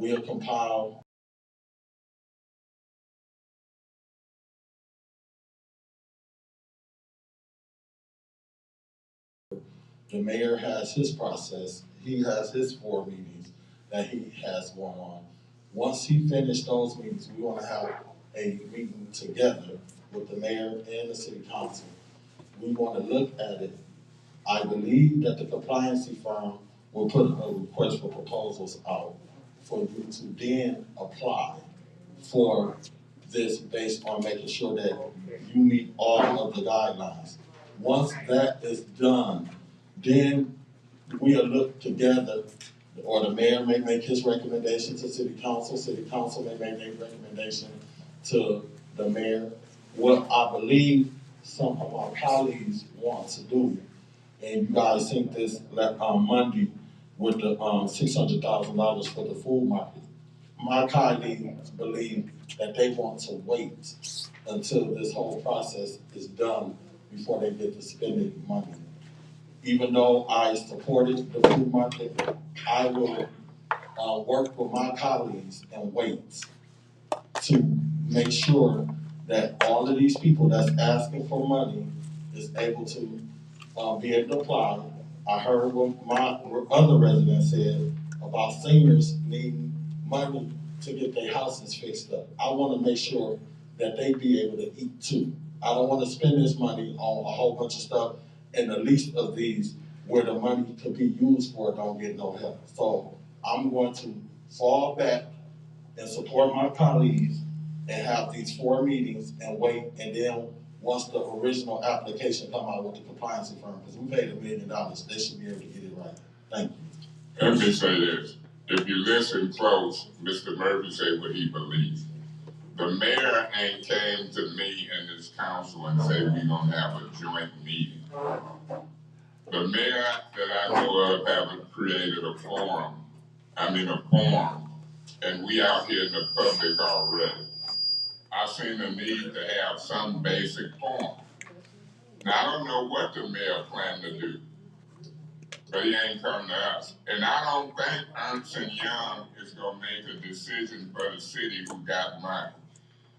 we'll compile the mayor has his process. He has his 4 meetings that he has going on. Once he finished those meetings, we want to have a meeting together with the mayor and the city council. We want to look at it. I believe that the compliancy firm will put a request for proposals out for you to then apply for this based on making sure that you meet all of the guidelines. Once that is done, then we'll look together, or the mayor may make his recommendation to city council may make a recommendation to the mayor. What I believe some of our colleagues want to do, and you guys think this Monday with the $600,000 for the food market. My colleagues believe that they want to wait until this whole process is done before they get to spending money. Even though I supported the food market, I will work with my colleagues and wait to make sure that all of these people that's asking for money is able to be able to apply. I heard what my other residents said about seniors needing money to get their houses fixed up. I want to make sure that they be able to eat too. I don't want to spend this money on a whole bunch of stuff, and the least of these where the money could be used for don't get no help. So I'm going to fall back and support my colleagues and have these 4 meetings and wait, and then once the original application come out with the compliance firm, because we paid $1 million, they should be able to get it right. Thank you. Let me say this. If you listen close, Mr. Murphy said what he believes. The mayor ain't came to me and this council and said we're gonna have a joint meeting. The mayor that I know of haven't created a forum, and we out here in the public already. I seen a need to have some basic forum. Now, I don't know what the mayor planned to do, but he ain't come to us. And I don't think Ernst & Young is gonna make a decision for the city who got money.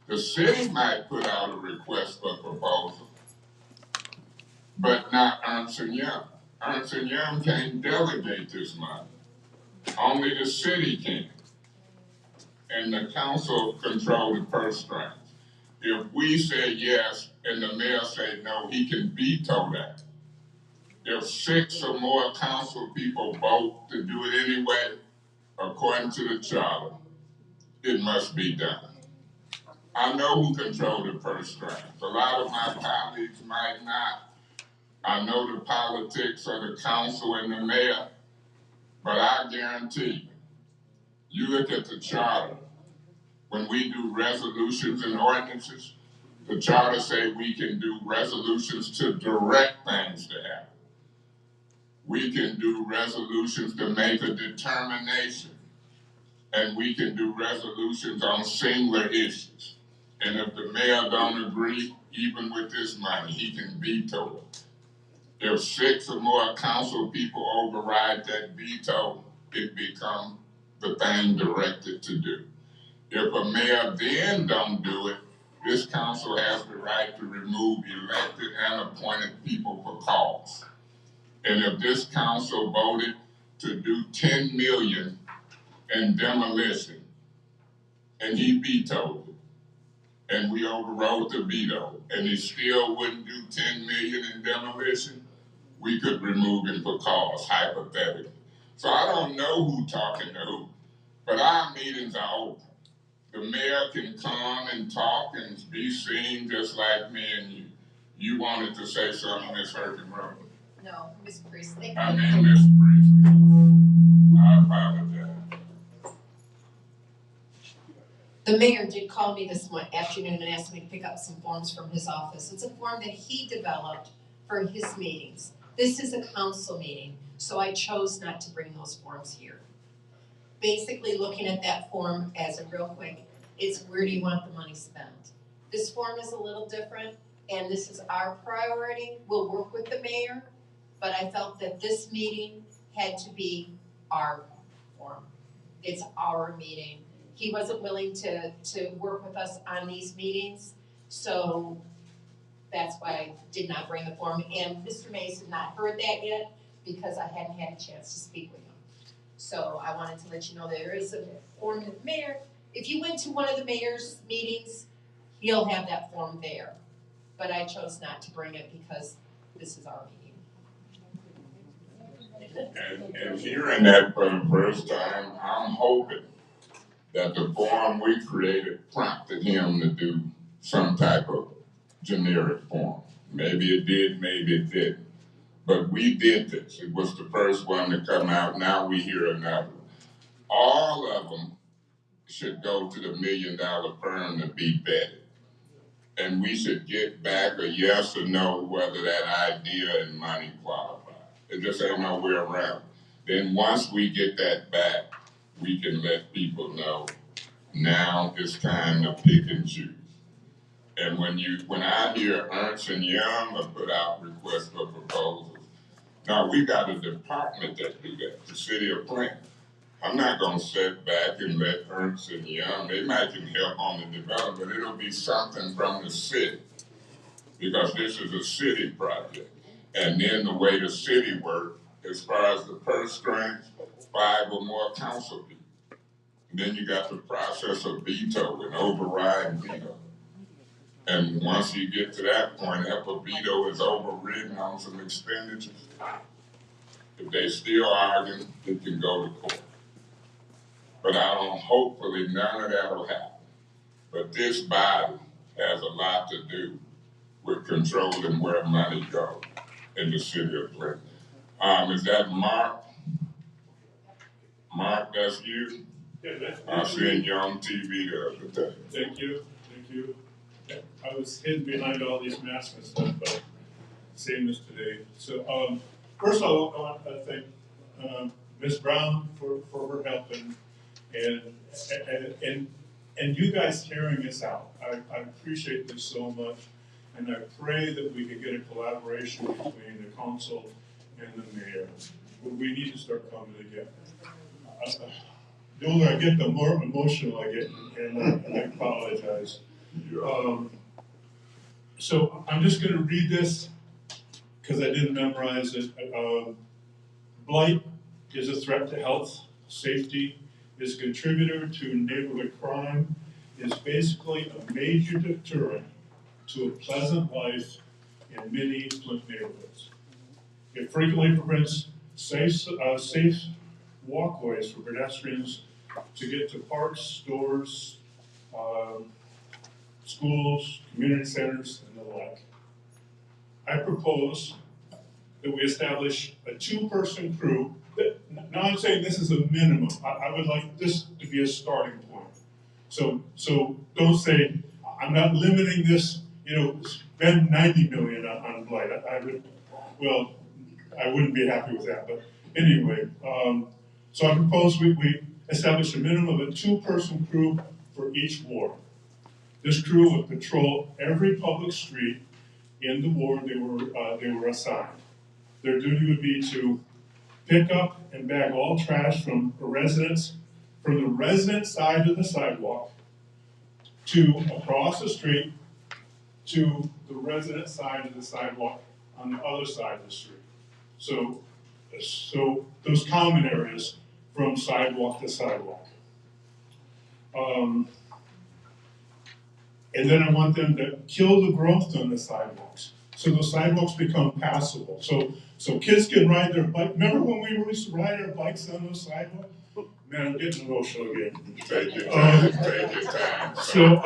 The city might put out a request for proposal, but not Ernst & Young. Ernst & Young can't delegate this money. Only the city can. And the council control the purse strings. If we say yes and the mayor say no, he can veto that. If 6 or more council people vote to do it anyway, according to the charter, it must be done. I know who controls the purse strings. A lot of my colleagues might not. I know the politics of the council and the mayor, but I guarantee you look at the charter. When we do resolutions and ordinances, the charter say we can do resolutions to direct things to happen. We can do resolutions to make a determination. And we can do resolutions on singular issues. And if the mayor don't agree, even with this money, he can veto it. If 6 or more council people override that veto, it becomes the thing directed to do. If a mayor then don't do it, this council has the right to remove elected and appointed people for cause. And if this council voted to do 10 million in demolition, and he vetoed it, and we overrode the veto, and he still wouldn't do 10 million in demolition, we could remove him for cause, hypothetically. So I don't know who talking to who, but our meetings are open. The mayor can come and talk and be seen just like me and you. You wanted to say something, Ms. Herkenroth? No, Ms. Priestley. I mean, Ms. Priestley. I apologize. The mayor did call me this afternoon and asked me to pick up some forms from his office. It's a form that he developed for his meetings. This is a council meeting, so I chose not to bring those forms here. Basically, looking at that form as a real quick, it's where do you want the money spent? This form is a little different, and this is our priority. We'll work with the mayor, but I felt that this meeting had to be our form. it's our meeting. He wasn't willing to work with us on these meetings, so that's why I did not bring the form. And Mr. Mays had not heard that yet because I hadn't had a chance to speak with him. So I wanted to let you know there is a form that the mayor, if you went to one of the mayor's meetings, he'll have that form there. But I chose not to bring it because this is our meeting. And hearing that for the first time, I'm hoping that the form we created prompted him to do some type of generic form. Maybe it did, maybe it didn't. But we did this. It was the first one to come out. Now we hear another. All of them should go to the $1 million firm to be vetted. And we should get back a yes or no whether that idea and money qualify. It just ain't no way around. Then once we get that back, we can let people know now it's time to pick and choose. And when I hear Ernst & Young or put out requests for proposals, now we got a department that do that, the city of Flint. I'm not gonna sit back and let Ernst & Young, they might can help on the development, it'll be something from the city. Because this is a city project. And then the way the city works, as far as the purse strings, 5 or more council people. And then you got the process of veto and override and veto. And once you get to that point, if a veto is overridden on some expenditures, if they still argue, it can go to court. But hopefully none of that will happen. But this body has a lot to do with controlling where money goes in the city of Flint. Is that Mark? Mark, that's you? Yeah, I seen you on TV the other day. Thank you. I was hidden behind all these masks and stuff, but same as today. So, first of all, I want to thank Ms. Brown for her help and you guys carrying this out. I appreciate this so much, and I pray that we can get a collaboration between the council and the mayor. We need to start coming together. The older I get, the more emotional I get, and I apologize. So I'm just going to read this because I didn't memorize it. Blight is a threat to health, safety, is a contributor to neighborhood crime, is basically a major deterrent to a pleasant life in many Flint neighborhoods. It frequently prevents safe walkways for pedestrians to get to parks, stores, schools, community centers, and the like. I propose that we establish a 2-person crew. Now I'm saying this is a minimum. I would like this to be a starting point. So don't say, I'm not limiting this, spend $90 million on Blight. I wouldn't be happy with that, but anyway. So I propose we establish a minimum of a 2-person crew for each ward. This crew would patrol every public street in the ward they were assigned. Their duty would be to pick up and bag all trash from the resident side of the sidewalk to across the street to the resident side of the sidewalk on the other side of the street. So those common areas from sidewalk to sidewalk. And then I want them to kill the growth on the sidewalks. So those sidewalks become passable. So kids can ride their bike. Remember when we used to ride our bikes on those sidewalks? Man, I'm getting emotional again. Take your time. So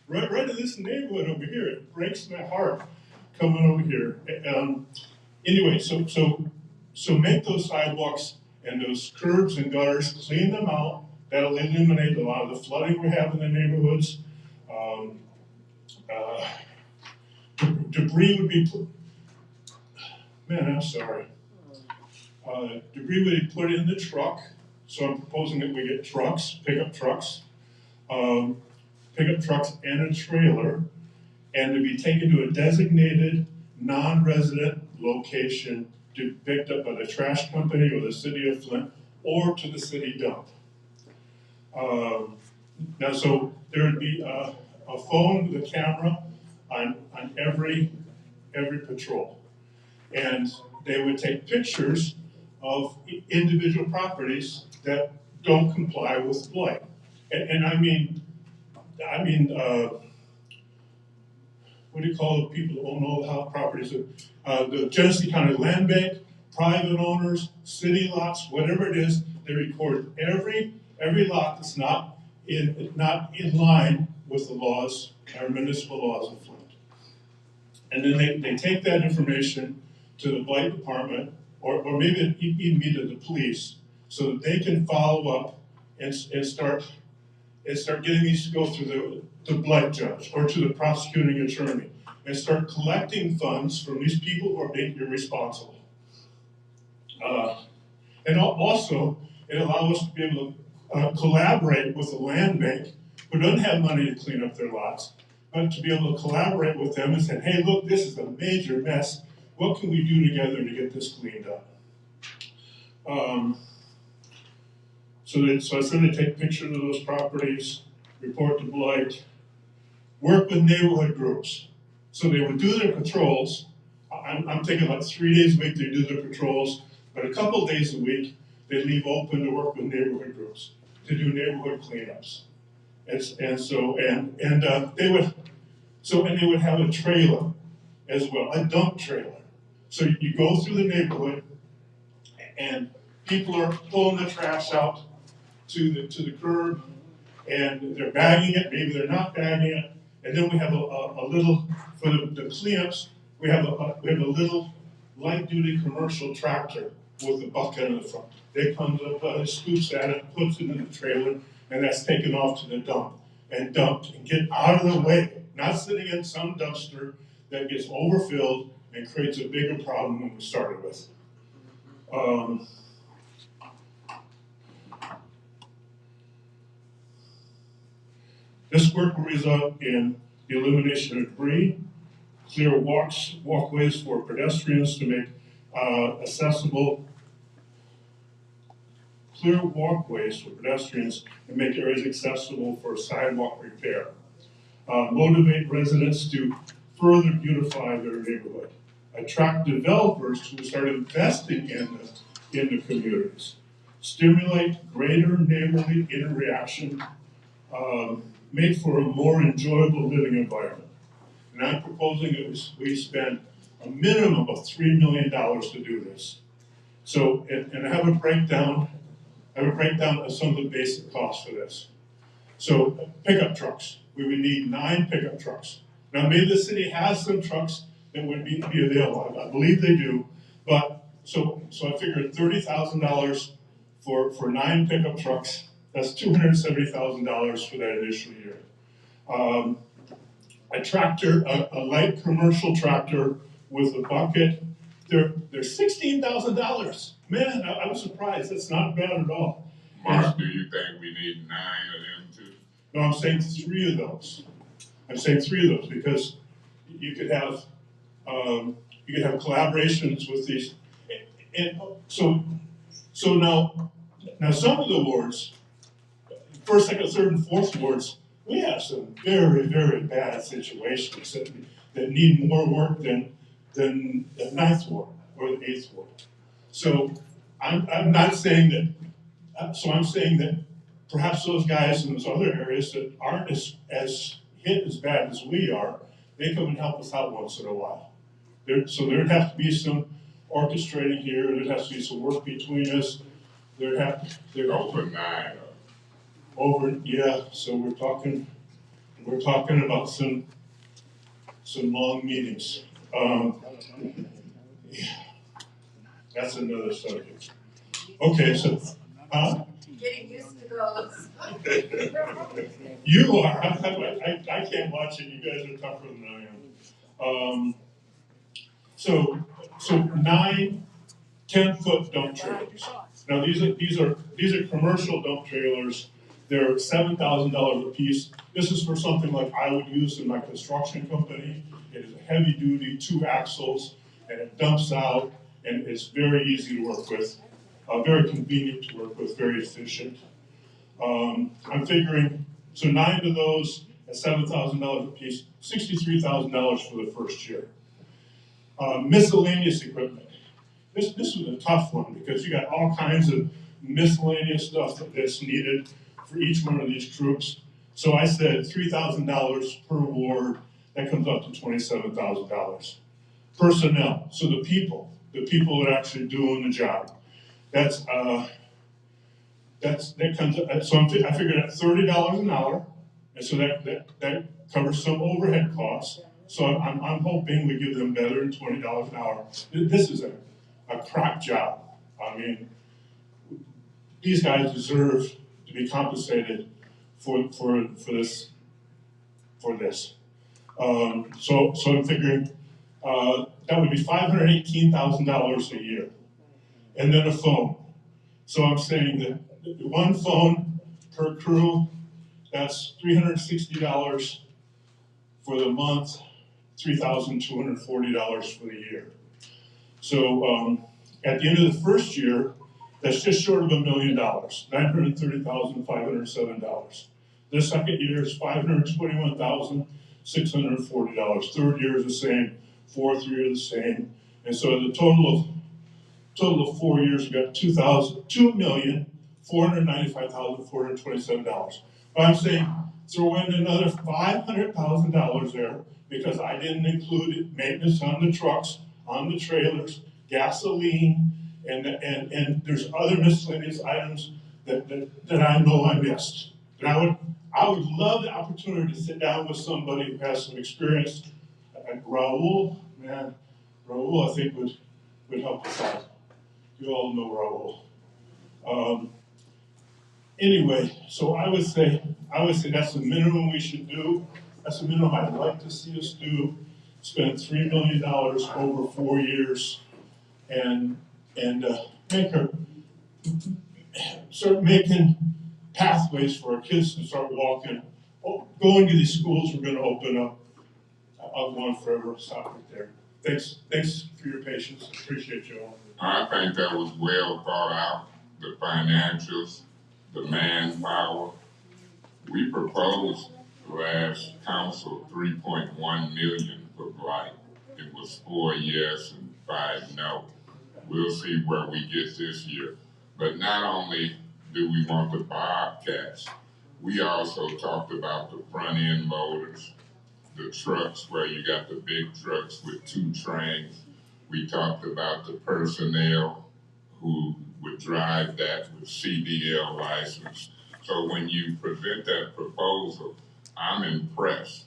right in this neighborhood over here, it breaks my heart coming over here. Anyway, so make those sidewalks and those curbs and gutters, clean them out. That'll eliminate a lot of the flooding we have in the neighborhoods. Debris would be put, man, I'm sorry. Debris would be put in the truck. So I'm proposing that we get trucks, pickup trucks and a trailer, and to be taken to a designated non-resident location to be picked up by the trash company or the city of Flint or to the city dump. Now, so there would be a phone with a camera on every patrol. And they would take pictures of individual properties that don't comply with blight. And I mean, what do you call the people that own all the house properties? The Genesee County Land Bank, private owners, city lots, whatever it is, they record every lot that's not in line with the laws, our municipal laws of Flint. And then they take that information to the blight department, or maybe even be to the police, so that they can follow up and start getting these to go through the blight judge or to the prosecuting attorney, and start collecting funds from these people who are being irresponsible. And also, it allows us to be able to collaborate with the land bank, who doesn't have money to clean up their lots, but to be able to collaborate with them and say, hey, look, this is a major mess. What can we do together to get this cleaned up? So I said they take pictures of those properties, report to blight, work with neighborhood groups. So they would do their patrols. I'm thinking like 3 days a week they do their patrols, but a couple days a week they leave open to work with neighborhood groups to do neighborhood cleanups. And they would have a trailer as well, a dump trailer. So you go through the neighborhood, and people are pulling the trash out to the curb, and they're bagging it, maybe they're not bagging it, and then we have a little, for the cleanups, we have a little light-duty commercial tractor with a bucket in the front. They comes up, scoops at it, puts it in the trailer, and that's taken off to the dump and dumped and get out of the way, not sitting in some dumpster that gets overfilled and creates a bigger problem than we started with. This work will result in the elimination of debris, clear walkways for pedestrians to make accessible, clear walkways for pedestrians and make areas accessible for sidewalk repair. Motivate residents to further beautify their neighborhood. Attract developers who start investing in the communities. Stimulate greater neighborly interaction, make for a more enjoyable living environment. And I'm proposing that we spend a minimum of $3 million to do this. So, and I have a breakdown of some of the basic costs for this. So, pickup trucks. We would need 9 pickup trucks. Now, maybe the city has some trucks that would be available. I believe they do. But, so I figured $30,000 for 9 pickup trucks. That's $270,000 for that initial year. A tractor, a light commercial tractor with a bucket, they're $16,000. Man, I was surprised. That's not bad at all. Mark, do you think we need 9 of them too? No, I'm saying 3 of those. I'm saying 3 of those because you could have collaborations with these, and so now some of the wards, first, second, third, and fourth wards, we have some very, very bad situations that need more work than the 9th ward or the 8th ward. So I'm not saying that. So I'm saying that perhaps those guys in those other areas that aren't as hit as bad as we are, they come and help us out once in a while. So there'd have to be some orchestrating here. There'd have to be some work between us. Over 9. Yeah. So we're talking about some long meetings. Yeah, that's another subject. Okay, so, Getting used to those. You are. I can't watch it. You guys are tougher than I am. So 9 10-foot dump trailers. Now these are commercial dump trailers. They're $7,000 a piece. This is for something like I would use in my construction company. It is a heavy duty, 2 axles, and it dumps out, and it's very easy to work with, very convenient to work with, very efficient. I'm figuring, so 9 of those at $7,000 a piece, $63,000 for the first year. Miscellaneous equipment. This was a tough one because you got all kinds of miscellaneous stuff that's needed for each one of these troops. So I said $3,000 per ward, that comes up to $27,000. Personnel, so the people that are actually doing the job. That comes up, so I figured at $30 an hour, and so that covers some overhead costs. So I'm hoping we give them better than $20 an hour. This is a crap job. I mean, these guys deserve to be compensated for this. So I'm figuring that would be $518,000 a year, and then a phone. So I'm saying that one phone per crew, that's $360 for the month, $3,240 for the year. So at the end of the first year, that's just short of $1 million, $930,507. The second year is $521,640. Third year is the same. Fourth year is the same. And so the total of 4 years, we got $2,495,427. But I'm saying throw in another $500,000 there because I didn't include maintenance on the trucks, on the trailers, gasoline, and there's other miscellaneous items that I know I missed. And I would love the opportunity to sit down with somebody who has some experience. Like Raul, man, Raul I think would help us out. You all know Raul. Anyway, so I would say that's the minimum we should do. That's the minimum I'd like to see us do. Spend $3 million over 4 years, and start making pathways for our kids to start walking. Going to these schools we're going to open up. I'll go on forever. I'll stop right there. Thanks for your patience. Appreciate you all. I think that was well thought out. The financials, the manpower. We proposed last council $3.1 million for Blight. It was 4 yes and 5 no. We'll see where we get this year. But not only do we want the bobcats, we also talked about the front end loaders, the trucks where you got the big trucks with 2 trains. We talked about the personnel who would drive that with CDL license. So when you present that proposal, I'm impressed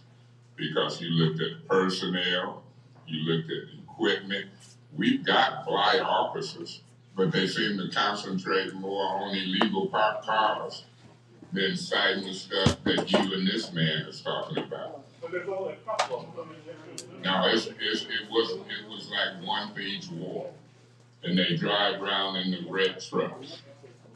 because you looked at personnel, you looked at equipment. We've got Blight officers, but they seem to concentrate more on illegal parked cars than citing the stuff that you and this man is talking about. But there's only a couple of them. No, it was like one for each ward, and they drive around in the red trucks,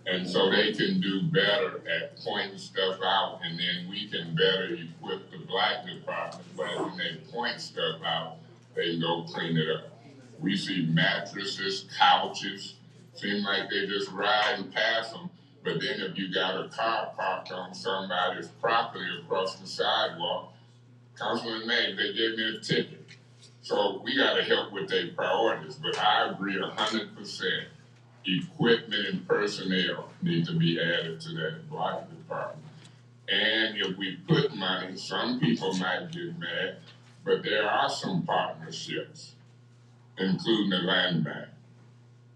and so they can do better at pointing stuff out, and then we can better equip the Black department. But when they point stuff out, they can go clean it up. We see mattresses, couches, seem like they just ride and pass them. But then if you got a car parked on somebody's property across the sidewalk, Councilman May, they gave me a ticket. So we got to help with their priorities. But I agree 100%. Equipment and personnel need to be added to that Blight department. And if we put money, some people might get mad, but there are some partnerships, including the land bank,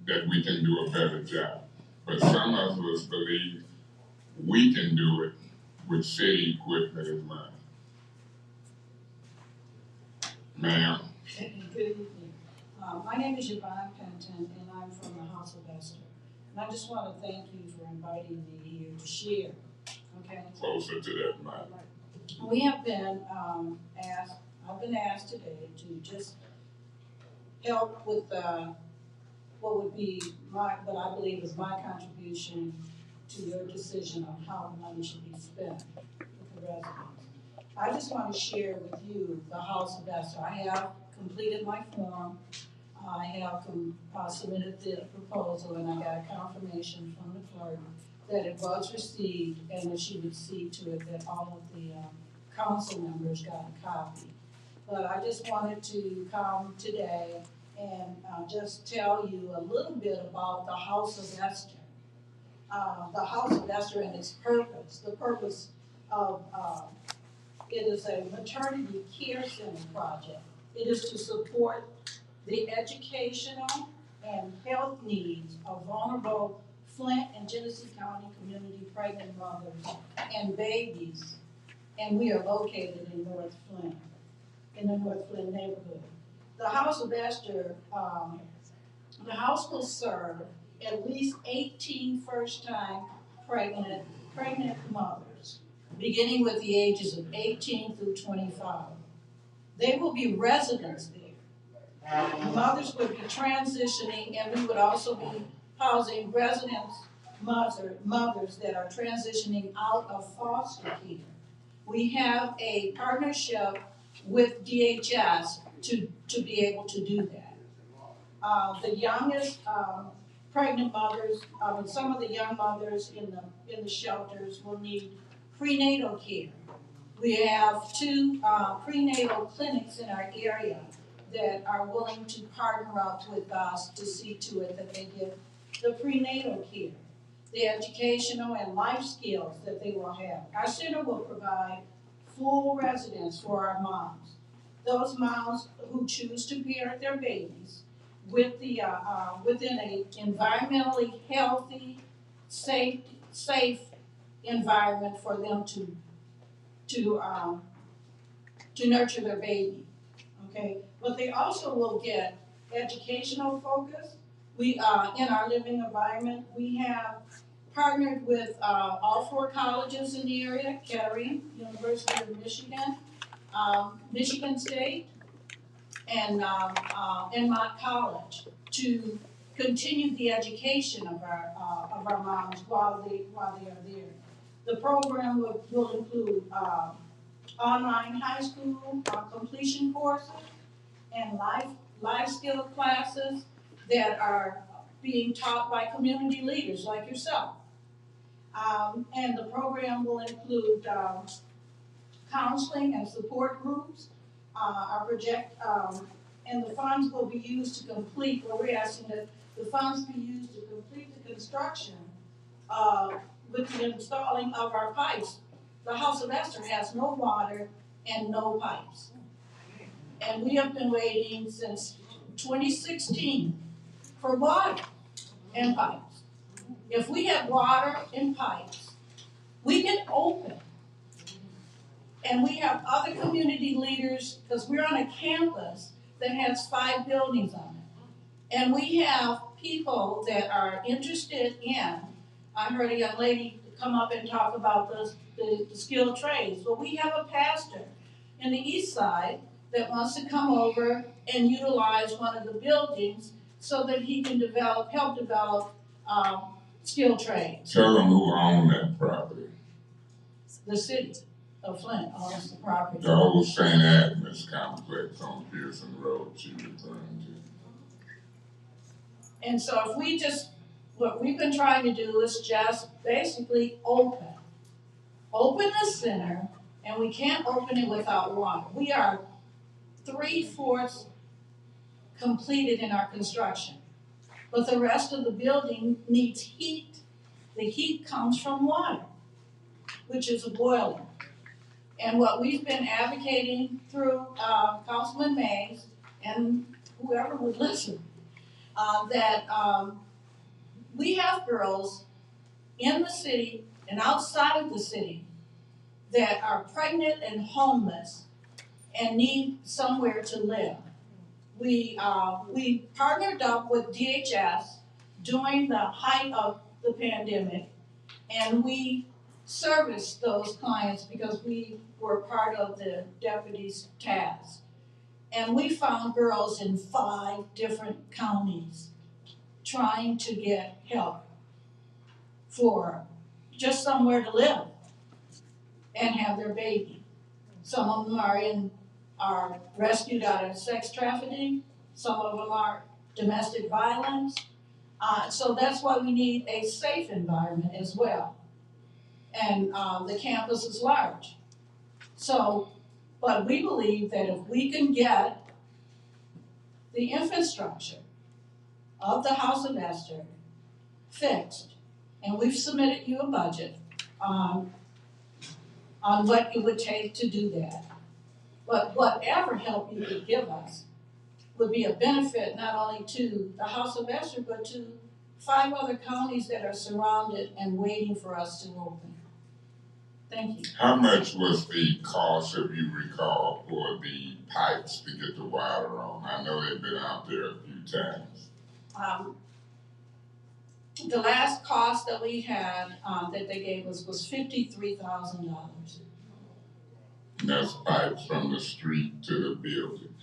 that we can do a better job. But some of us believe we can do it with city equipment in mind. Ma'am. Good evening. My name is Yvonne Penton, and I'm from the House of Esther. And I just want to thank you for inviting me here to share. Okay. Closer to that mic. We have been I've been asked today to just help with what would be what I believe is my contribution to your decision on how the money should be spent with the residents. I just want to share with you the House of Esther. I have completed my form. I have submitted the proposal, and I got a confirmation from the clerk that it was received and that she would see to it that all of the council members got a copy. But I just wanted to come today and just tell you a little bit about the House of Esther. The House of Esther and its purpose. The purpose of it is a maternity care center project. It is to support the educational and health needs of vulnerable Flint and Genesee County community pregnant mothers and babies. And we are located in North Flint, in the North Flint neighborhood. The House of Esther, the house will serve at least 18 first-time pregnant mothers, beginning with the ages of 18 through 25. They will be residents there. Mothers would be transitioning, and we would also be housing mothers that are transitioning out of foster care. We have a partnership with DHS to be able to do that. The youngest pregnant mothers, some of the young mothers in the shelters will need prenatal care. We have 2 prenatal clinics in our area that are willing to partner up with us to see to it that they get the prenatal care, the educational and life skills that they will have. Our center will provide full residence for our moms. Those moms who choose to parent their babies with the within a environmentally healthy, safe environment for them to nurture their baby. Okay, but they also will get educational focus. We in our living environment, we have partnered with all 4 colleges in the area: Kettering, University of Michigan, Michigan State, and Mott College, to continue the education of our moms while they are there. The program will include online high school completion courses and life skill classes that are being taught by community leaders like yourself. And the program will include counseling and support groups. And the funds will be used to complete, or we're asking that the funds be used to complete the construction with the installing of our pipes. The House of Esther has no water and no pipes. And we have been waiting since 2016 for water and pipes. If we have water and pipes, we can open. And we have other community leaders, because we're on a campus that has 5 buildings on it. And we have people that are interested in, I heard a young lady come up and talk about the skilled trades. Well, we have a pastor in the east side that wants to come over and utilize one of the buildings so that he can help develop skilled trades. Tell them who owned that property. The city of Flint owns the property. The old St. Agnes complex on Pearson Road she referring to. And so if we just, what we've been trying to do is just basically open the center, and we can't open it without water. We are 3/4 completed in our construction, but the rest of the building needs heat. The heat comes from water, which is a boiler. And what we've been advocating through Councilman Mays and whoever would listen, that we have girls in the city and outside of the city that are pregnant and homeless and need somewhere to live. We partnered up with DHS during the height of the pandemic, and we serviced those clients because we were part of the deputy's task. And we found girls in 5 different counties trying to get help for just somewhere to live and have their baby. Some of them are rescued out of sex trafficking. Some of them are domestic violence. So that's why we need a safe environment as well. And the campus is large. So, but we believe that if we can get the infrastructure of the House of Esther fixed, and we've submitted you a budget on what it would take to do that. But whatever help you could give us would be a benefit not only to the House of Esther, but to 5 other counties that are surrounded and waiting for us to open. Thank you. How much was the cost, if you recall, for the pipes to get the water on? I know they've been out there a few times. The last cost that we had that they gave us was $53,000. And that's pipes from the street to the building.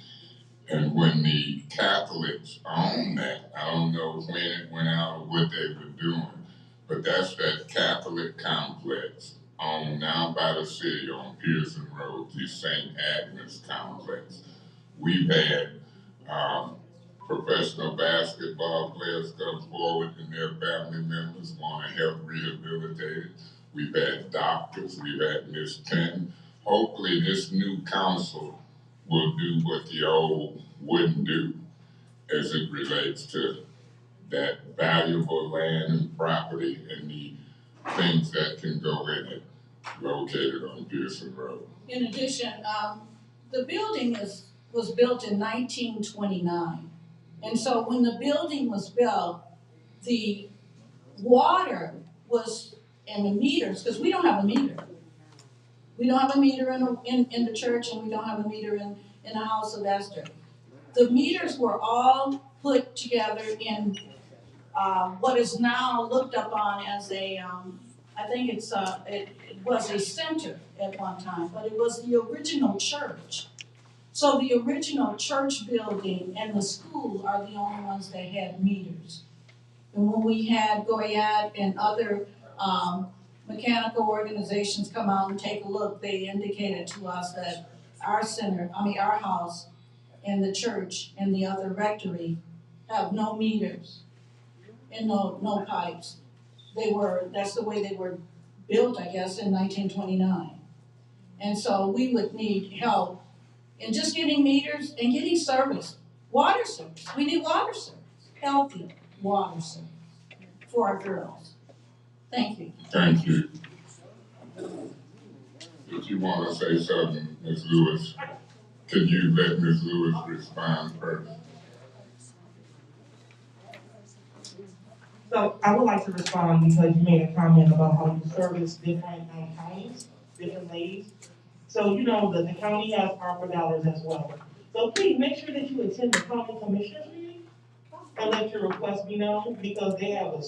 And when the Catholics owned that, I don't know when it went out or what they were doing, but that's that Catholic complex owned now by the city on Pearson Road, the St. Agnes complex. We've had professional basketball players come forward and their family members want to help rehabilitate it. We've had doctors, we've had Ms. Penn. Hopefully this new council will do what the old wouldn't do as it relates to that valuable land and property and the things that can go in it located on Pearson Road. In addition, the building was built in 1929. And so when the building was built, the water was in the meters, because we don't have a meter. We don't have a meter in the church, and we don't have a meter in the House of Esther. The meters were all put together in what is now looked upon as a, I think it was a center at one time, but it was the original church. So the original church building and the school are the only ones that had meters. And when we had Goyat and other mechanical organizations come out and take a look, they indicated to us that our house and the church and the other rectory have no meters and no pipes. That's the way they were built, I guess, in 1929. And so we would need help in just getting meters and getting service, water service. We need water service, healthy water service for our girls. Thank you. Thank you. If you want to say something, Ms. Lewis, can you let Ms. Lewis respond first? So I would like to respond because you made a comment about how you service different counties, different ladies. So you know that the county has ARPA dollars as well. So please make sure that you attend the county commissioners meeting and let your request be known, because they have a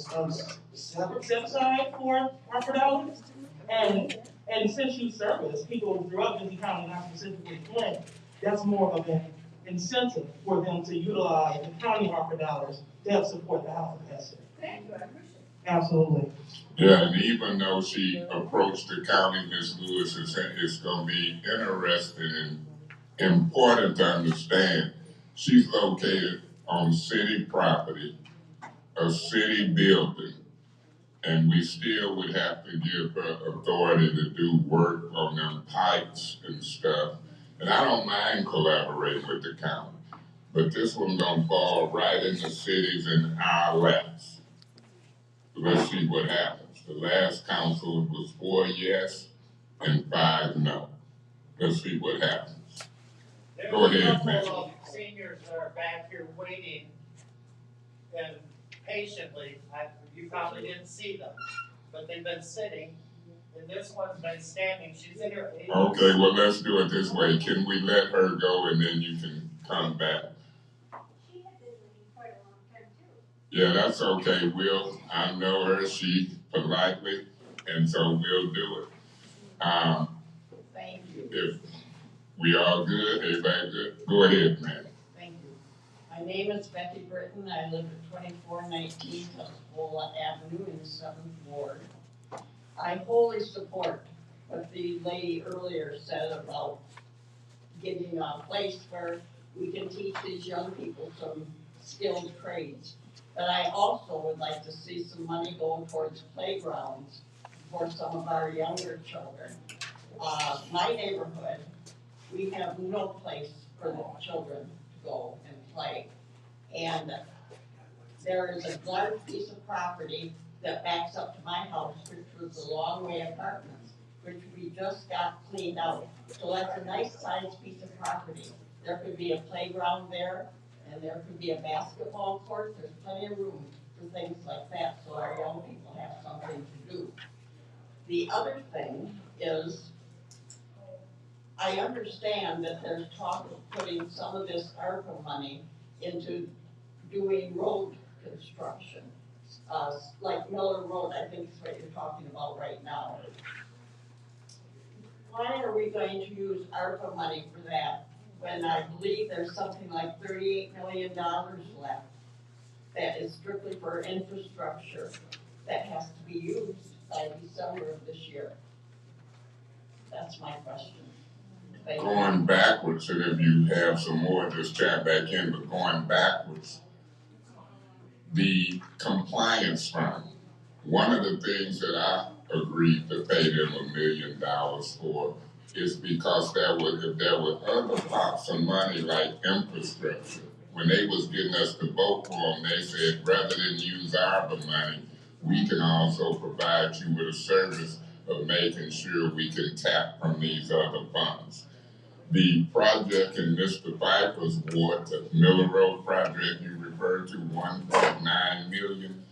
separate set aside for ARPA dollars. And since you service people throughout Busy County, not specifically Flint, that's more of an incentive for them to utilize the county ARPA dollars to help support the House of Esther. Thank you, I appreciate it. Absolutely. Yeah, and even though she approached the county, Ms. Lewis is going to be interested and important to understand. She's located on city property, a city building, and we still would have to give her authority to do work on them pipes and stuff. And I don't mind collaborating with the county, but this one's gonna fall right in the cities in our laps. Let's see what happens. The last council was 4 yes and 5 no. Let's see what happens. Go ahead, man. There's a couple of seniors that are back here waiting and patiently, you probably didn't see them, but they've been sitting, and this one's been standing, she's in her 80s. Okay, well, let's do it this way. Can we let her go and then you can come back? She had been waiting quite a long time too. Yeah, that's okay. I know her, she politely, and so we'll do it. Thank you. If we all good, everybody good? Go ahead, man. Thank you. My name is Becky Britton. I live at 2419 Tuscola Avenue in the 7th Ward. I wholly support what the lady earlier said about getting a place where we can teach these young people some skilled trades. But I also would like to see some money going towards playgrounds for some of our younger children. My neighborhood, we have no place for the children to go and play. And there is a large piece of property that backs up to my house, which was the Long Way Apartments, which we just got cleaned out. So that's a nice sized piece of property. There could be a playground there, and there could be a basketball court. There's plenty of room for things like that, so our young people have something to do. The other thing is, I understand that there's talk of putting some of this ARPA money into doing road construction. Like Miller Road, I think is what you're talking about right now. Why are we going to use ARPA money for that when I believe there's something like $38 million left that is strictly for infrastructure that has to be used by December of this year? That's my question. Thank you. Going backwards, and if you have some more, just chat back in, but going backwards, the compliance firm, one of the things that I agreed to pay them $1 million for is because there were other pots of money like infrastructure. When they was getting us to vote for them, they said rather than use ARPA money, we can also provide you with a service of making sure we can tap from these other funds. The project in Mr. Piper's ward, the Miller Road project you referred to, 1.9 million,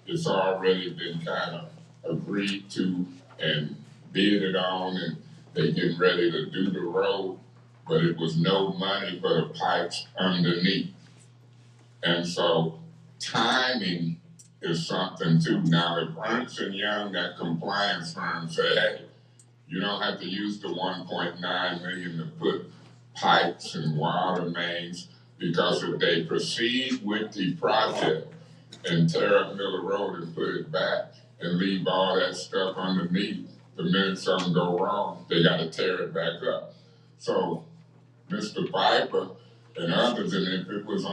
it's already been kind of agreed to and bidded on, and they getting ready to do the road, but it was no money for the pipes underneath. And so timing is something too. Now, if Ernst & Young, that compliance firm, say, hey, you don't have to use the 1.9 million to put pipes and water mains, because if they proceed with the project and tear up Miller Road and put it back and leave all that stuff underneath, the minute something go wrong, they gotta tear it back up. So Mr. Piper and others, and if it was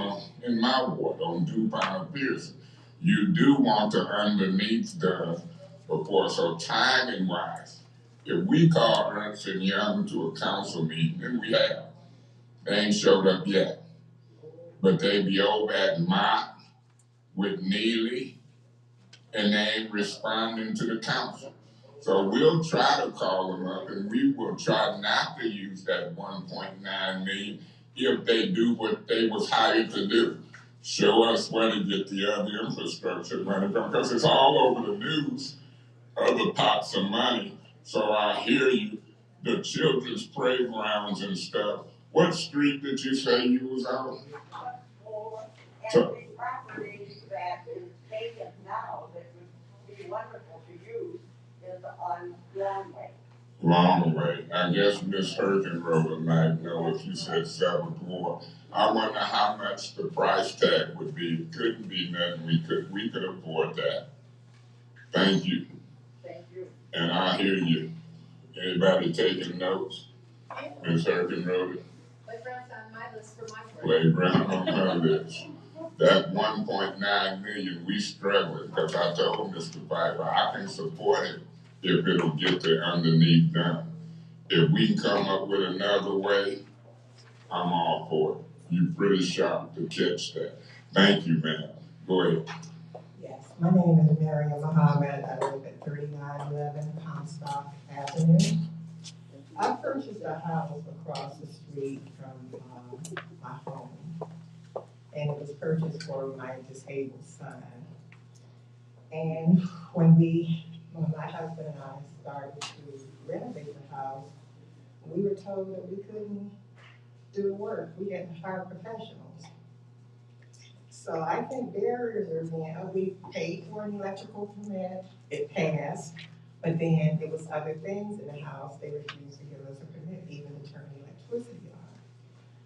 in my ward, on DuPont or Pearson, you do want to underneath the before, so timing wise, if we call Ernst & Young to a council meeting, and we have, they ain't showed up yet, but they be over at Mott with Neely, and they ain't responding to the council. So we'll try to call them up, and we will try not to use that 1.9 million if they do what they was hired to do. Show us where to get the other infrastructure money from, because it's all over the news, other pots of money. So I hear you, the children's playgrounds and stuff. What street did you say you was on? And the property that is vacant now that would be wonderful to use is on Long Way. Long Way. I guess Miss Hergenroder might know if you said 7th Ward. I wonder how much the price tag would be. It couldn't be nothing. We could afford that. Thank you. Thank you. And I hear you. Anybody taking notes? Ms. Hergenroder? Playground's on my list for my work. Playground on her list. That 1.9 million, we struggling, because I told Mr. Piper, I can support it if it'll get the underneath done. If we can come up with another way, I'm all for it. You're pretty sharp to catch that. Thank you, ma'am. Go ahead. Yes, my name is Miriam Muhammad. I live at 3911 Comstock Avenue. I purchased a house across the street from my home, and it was purchased for my disabled son. And when my husband and I started to renovate the house, we were told that we couldn't do the work. We had to hire professionals. So I think barriers are being, we paid for an electrical permit, it passed, but then there was other things in the house, they refused to give us a permit, even to turn the electricity on.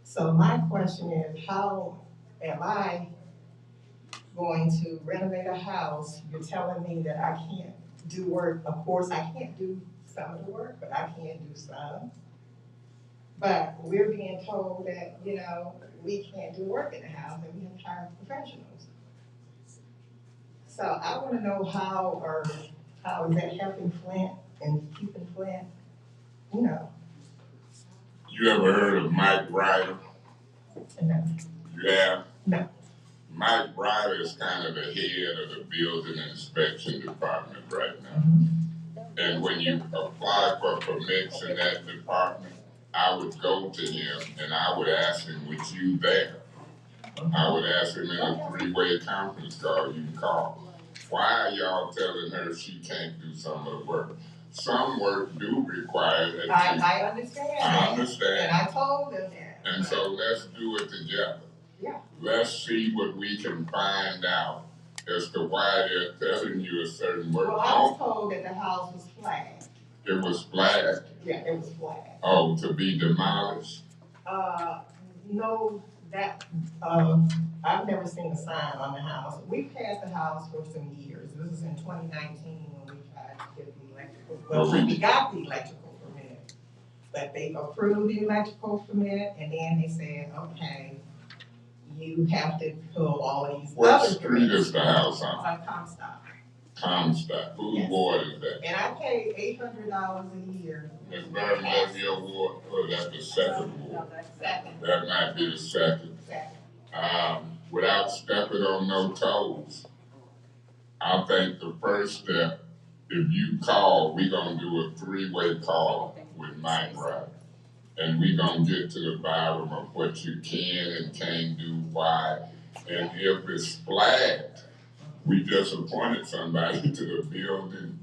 So my question is, how am I going to renovate a house? You're telling me that I can't do work. Of course, I can't do some of the work, but I can do some. But we're being told that, we can't do work in the house and we have to hire professionals. So I wanna know how is that helping Flint and keeping Flint, you know, You ever heard of Mike Ryder? no, You have? No. Mike Ryder is kind of the head of the building inspection department right now. And when you apply for permits in that department, I would go to him and I would ask him, "Was you there?" I would ask him in a three-way conference call you can call. Why are y'all telling her she can't do some of the work? Some work do require that you. I understand I that. understand. And I told them that. And so let's do it together. Yeah. Let's see what we can find out as to why they're telling you a certain work. Well, I was told that the house was flagged. It was flagged. Yeah, it was flagged. Oh, to be demolished? No, I've never seen a sign on the house. We've had the house for some years. This is in 2019 when we tried to get the electrical, we got the electrical permit. But they approved the electrical permit and then they said, okay, you have to pull all of these What other street permits. is the house on? On Comstock. Comstock. Whose Yes. ward is that? And I pay $800 a year. Ms. Burton, that's your ward, or that's the second ward? Second. That might be the second. Without stepping on no toes, I think the first step, if you call, we gonna do a three-way call with Mike Ryder. And we gonna get to the bottom of what you can and can't do, why. And if it's flagged, we just appointed somebody to the building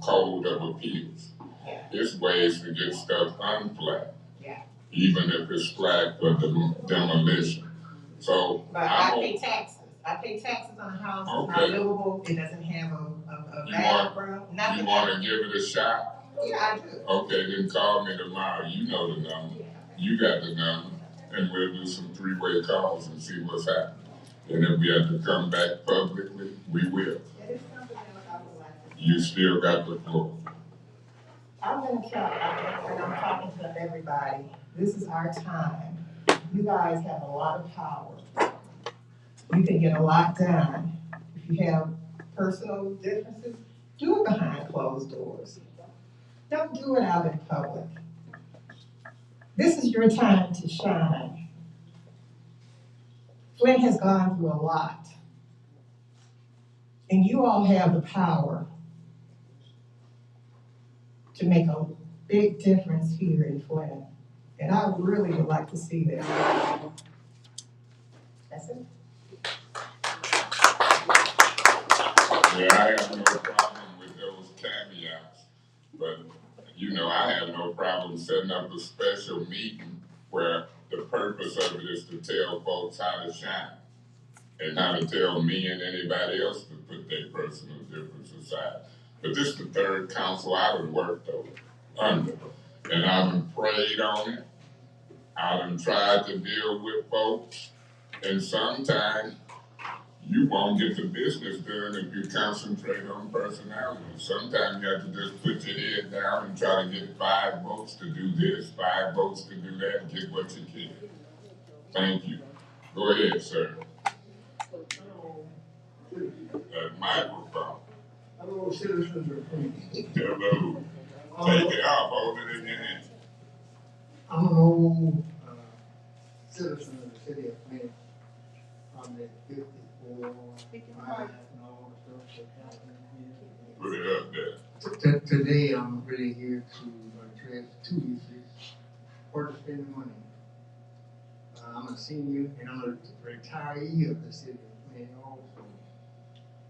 code of appeals. Yeah. There's ways to get stuff unflagged. Yeah. Even if it's flagged for demolition. So But I pay taxes. I pay taxes on the house. It's not Okay. livable. It doesn't have a You bathroom. you Nothing. wanna give it a shot? Yeah, I do. Okay, then call me tomorrow. You know the number. You got the number. And we'll do some three-way calls and see what's happening. And if we have to come back publicly, we will. It is something else I would like to. You still got the floor. I'm gonna try, and I'm talking to everybody. This is our time. You guys have a lot of power. You can get a lot done. If you have personal differences, do it behind closed doors. Don't do it out in public. This is your time to shine. Flint has gone through a lot. And you all have the power to make a big difference here in Flint. And I really would like to see that. That's it. Yeah, I have no problem with those caveats, but you know, I have no problem setting up a special meeting where the purpose of it is to tell folks how to shine and how to tell me and anybody else to put their personal differences aside. But this is the third council I've worked under, and I've prayed on it. I've tried to deal with folks, and sometimes you won't get the business done if you concentrate on personality. Sometimes you have to just put your head down and try to get 5 votes to do this, 5 votes to do that, and get what you can. Thank you. Go ahead, sir. Microphone. Hello, citizens of Flint. Hello. Take it off, hold it in your hand. I'm an old citizen of the city of Flint. I'm at 54, 5, and all the stuff that happened here. Put it up there. Today, I'm really here to address 2 issues. Where to spend the money. I'm a senior and I'm a retiree of the city of Flint also.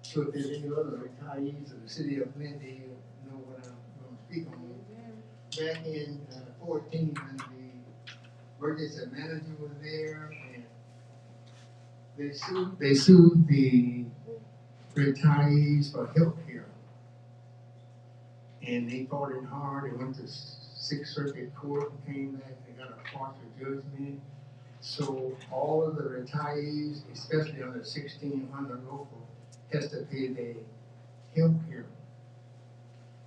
So if there's any other retirees of the city of Flint, they know what I'm going to speak on. Back in 14, when the emergency manager was there, and they sued the retirees for health care. And they fought it hard. They went to Sixth Circuit Court and came back. They got a partial judgment. So all of the retirees, especially under 1600 local, has to pay their health care.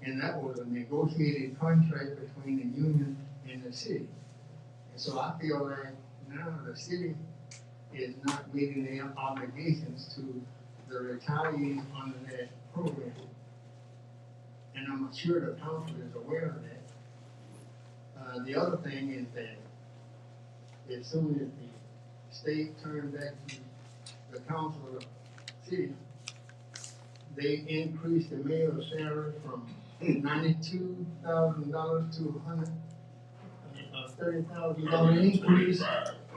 And that was a negotiated contract between the union and the city. And so I feel like now the city is not meeting their obligations to the retirees under that program. And I'm sure the council is aware of that. The other thing is that as soon as the state turned back to the council of the city, they increased the mayor's salary from $92,000 to $30,000 increase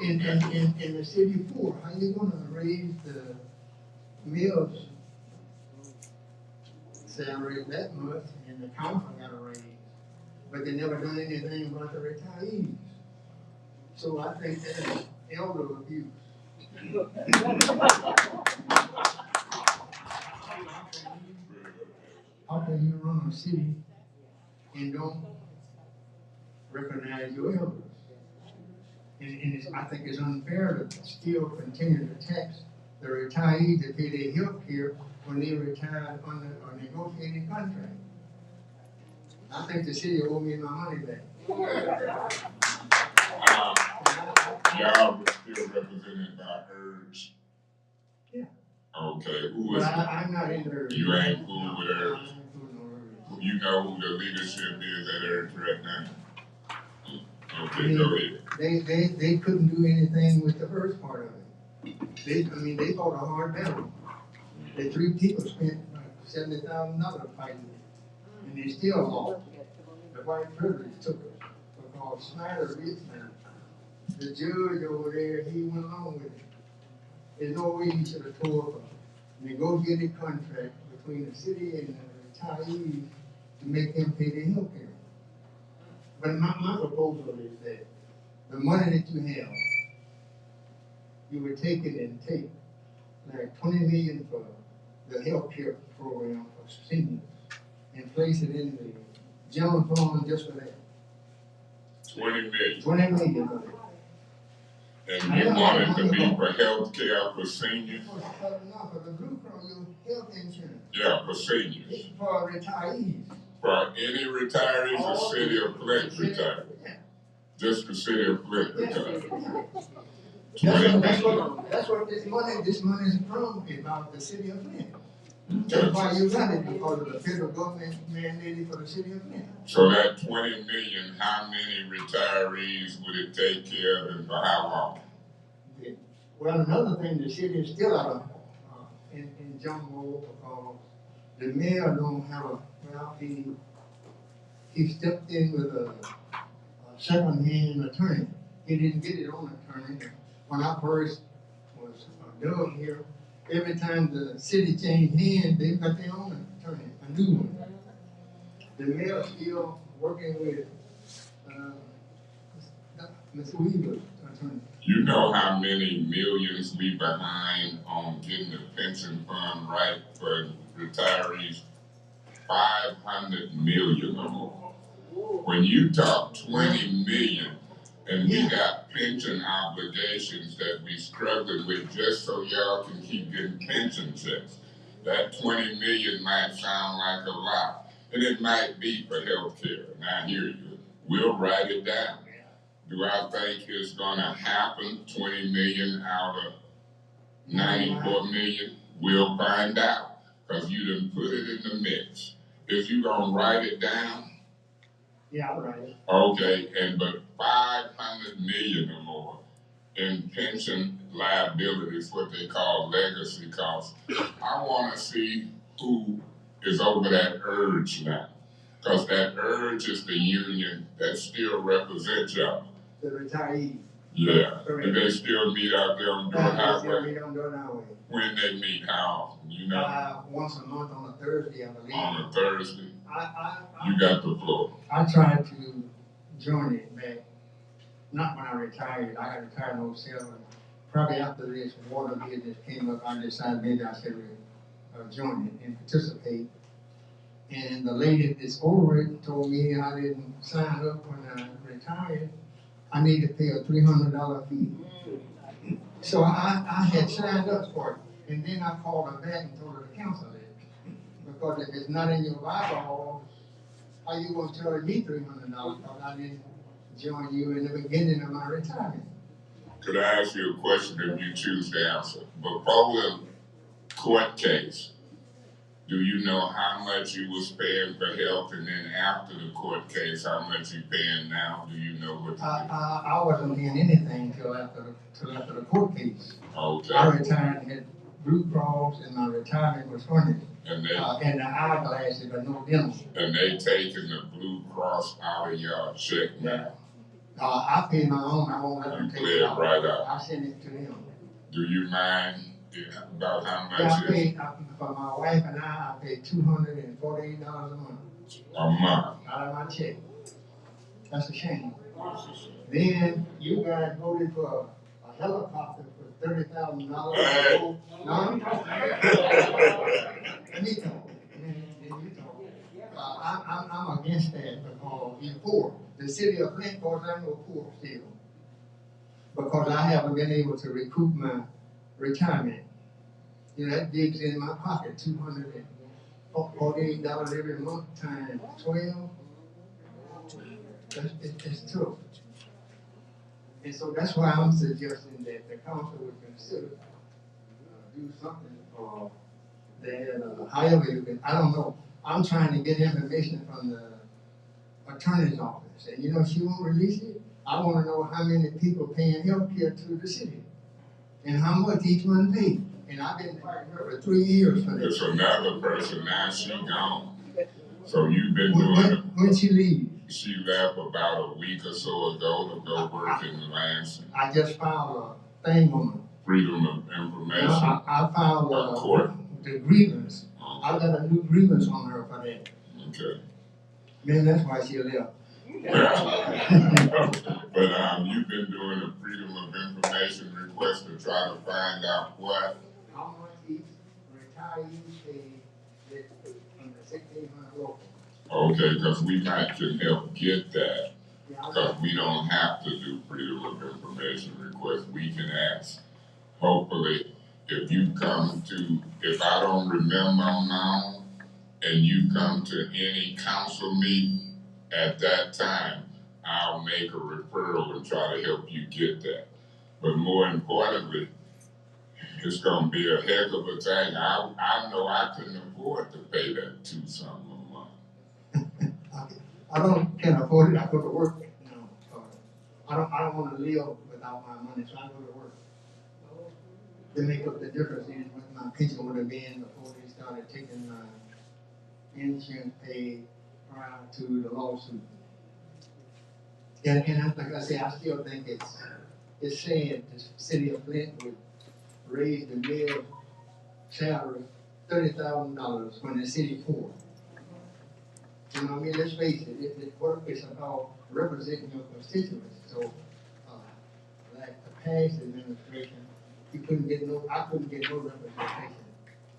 in the city poor. How you gonna raise the mayor's salary that much and the council got a raise? But they never done anything about the retirees. So I think that's elder abuse. How can you run a city and don't recognize your elders? And I think it's unfair to still continue to tax the retirees to pay their health care when they retired under a negotiated contract. I think the city owe me my money back. Y'all were still represented by Urge. Yeah. Okay, who But is I'm not in Urge. You ain't cool with Urge? I ain't cool with no Urge. You know who the leadership is at Urge right now? Okay, go ahead. They couldn't do anything with the first part of it. They fought a hard battle. The three people spent $70,000 fighting it, and they still lost. The white privilege took us because Snyder Richmond, the judge over there, he went along with it. There's no way he should have tore up a negotiated contract between the city and the retirees to make them pay their health care. But my proposal is that the money that you have, you would take it and take like $20 million for the health care program for seniors and place it in the general fund just for that. 20 million. 20 million for that. And you want it to be for health care for seniors? No, for the Blue Cross, your health insurance. Yeah, for seniors. It's for retirees. For any retirees, the city of Flint retired. Yeah. Just the city of Flint retired. That's what this money is from, about the city of Flint. That's why you got it, because of the federal government mandated for the city of Flint. So that 20 million, how many retirees would it take care of and for how long? Well, another thing, the city is still out of, in jumbo because the mayor don't have he stepped in with a second-hand attorney. He didn't get his own attorney. When I first was done here, every time the city changed hands, they got their own attorney, a new one. The mayor still working with Ms. Weaver's attorney. You know how many millions we behind on getting the pension fund right for retirees? 500 million or more. When you talk 20 million, and we got pension obligations that we struggling with just so y'all can keep getting pension checks. That 20 million might sound like a lot, and it might be for health care, and I hear you. We'll write it down. Do I think it's gonna happen, 20 million out of 94 million? We'll find out, because you done put it in the mix. Is you gonna write it down? Yeah, I'll write it. Okay, but 500 million or more in pension liabilities, what they call legacy costs. I wanna see who is over that Urge now. Because that Urge is the union that still represents y'all. The retirees. Yeah. Do they still meet out there on Dorr Highway? They don't do it Highway. When they meet, how often, you know? Once a month on a Thursday, I believe. On a Thursday? I You got the floor. I tried to join it back, not when I retired. I got retired in 07. Probably after this water business came up, I decided maybe I should join it and participate. And the lady that's over it told me I didn't sign up when I retired. I need to pay a $300 fee. So I had signed up for it, and then I called her back and told her to cancel it. Because if it's not in your bylaws, how you gonna charge me $300 because I didn't join you in the beginning of my retirement? Could I ask you a question if you choose to answer? Before court case, do you know how much you was paying for health, and then after the court case, how much you paying now? Do you know what? I wasn't paying anything till after the court case. Okay. I retired and had Blue Cross, and my retirement was funded. And they and the eyeglasses, but no dental. And they taking the Blue Cross out of your check now. I pay my own. I won't let them take it out. Right out. I send it to them. Do you mind about how much? Yeah, I pay for my wife and I pay $248 a month. A month. Out of my check. That's a shame. Then you guys voted for a helicopter for $30,000. Hey. No, let me talk. I'm against that because you're poor. The city of Flint, I'm no poor still. Because I haven't been able to recoup my retirement. You know, that digs in my pocket, $248 every month times 12. It's tough. And so that's why I'm suggesting that the council would consider do something for that, however you can, I don't know. I'm trying to get information from the attorney's office, and you know, she won't release it. I want to know how many people paying health care to the city, and how much each one paid. And I've been fighting her for 3 years for this. There's another person now, she gone. So you've been doing when she leave? She left about a week or so ago to go work in the Lansing. I just filed a thing on her. Freedom of Information. I filed court. The grievance. I got a new grievance on her for that. Okay. Man, that's why she left. But you've been doing a Freedom of Information request to try to find out what? How much each retirees pay from the 1,600 local. Okay, because we might can help get that. Because we don't have to do Freedom of Information request. We can ask. Hopefully, if you come to, if I don't remember now, and you come to any council meeting at that time, I'll make a referral and try to help you get that. But more importantly, it's gonna be a heck of a thing. I know I couldn't afford to pay that $2-something a month. I can't afford it. I go to work. You know, I don't want to live without my money, so I go to work. To make up the difference in what my pension would have been before they started taking my insurance pay prior to the lawsuit. And like I say, I still think it's sad the city of Flint would raise the mayor's salary $30,000 when the city poor. You know what I mean? Let's face it, it's about representing your constituents. So, like the past administration, I couldn't get no representation.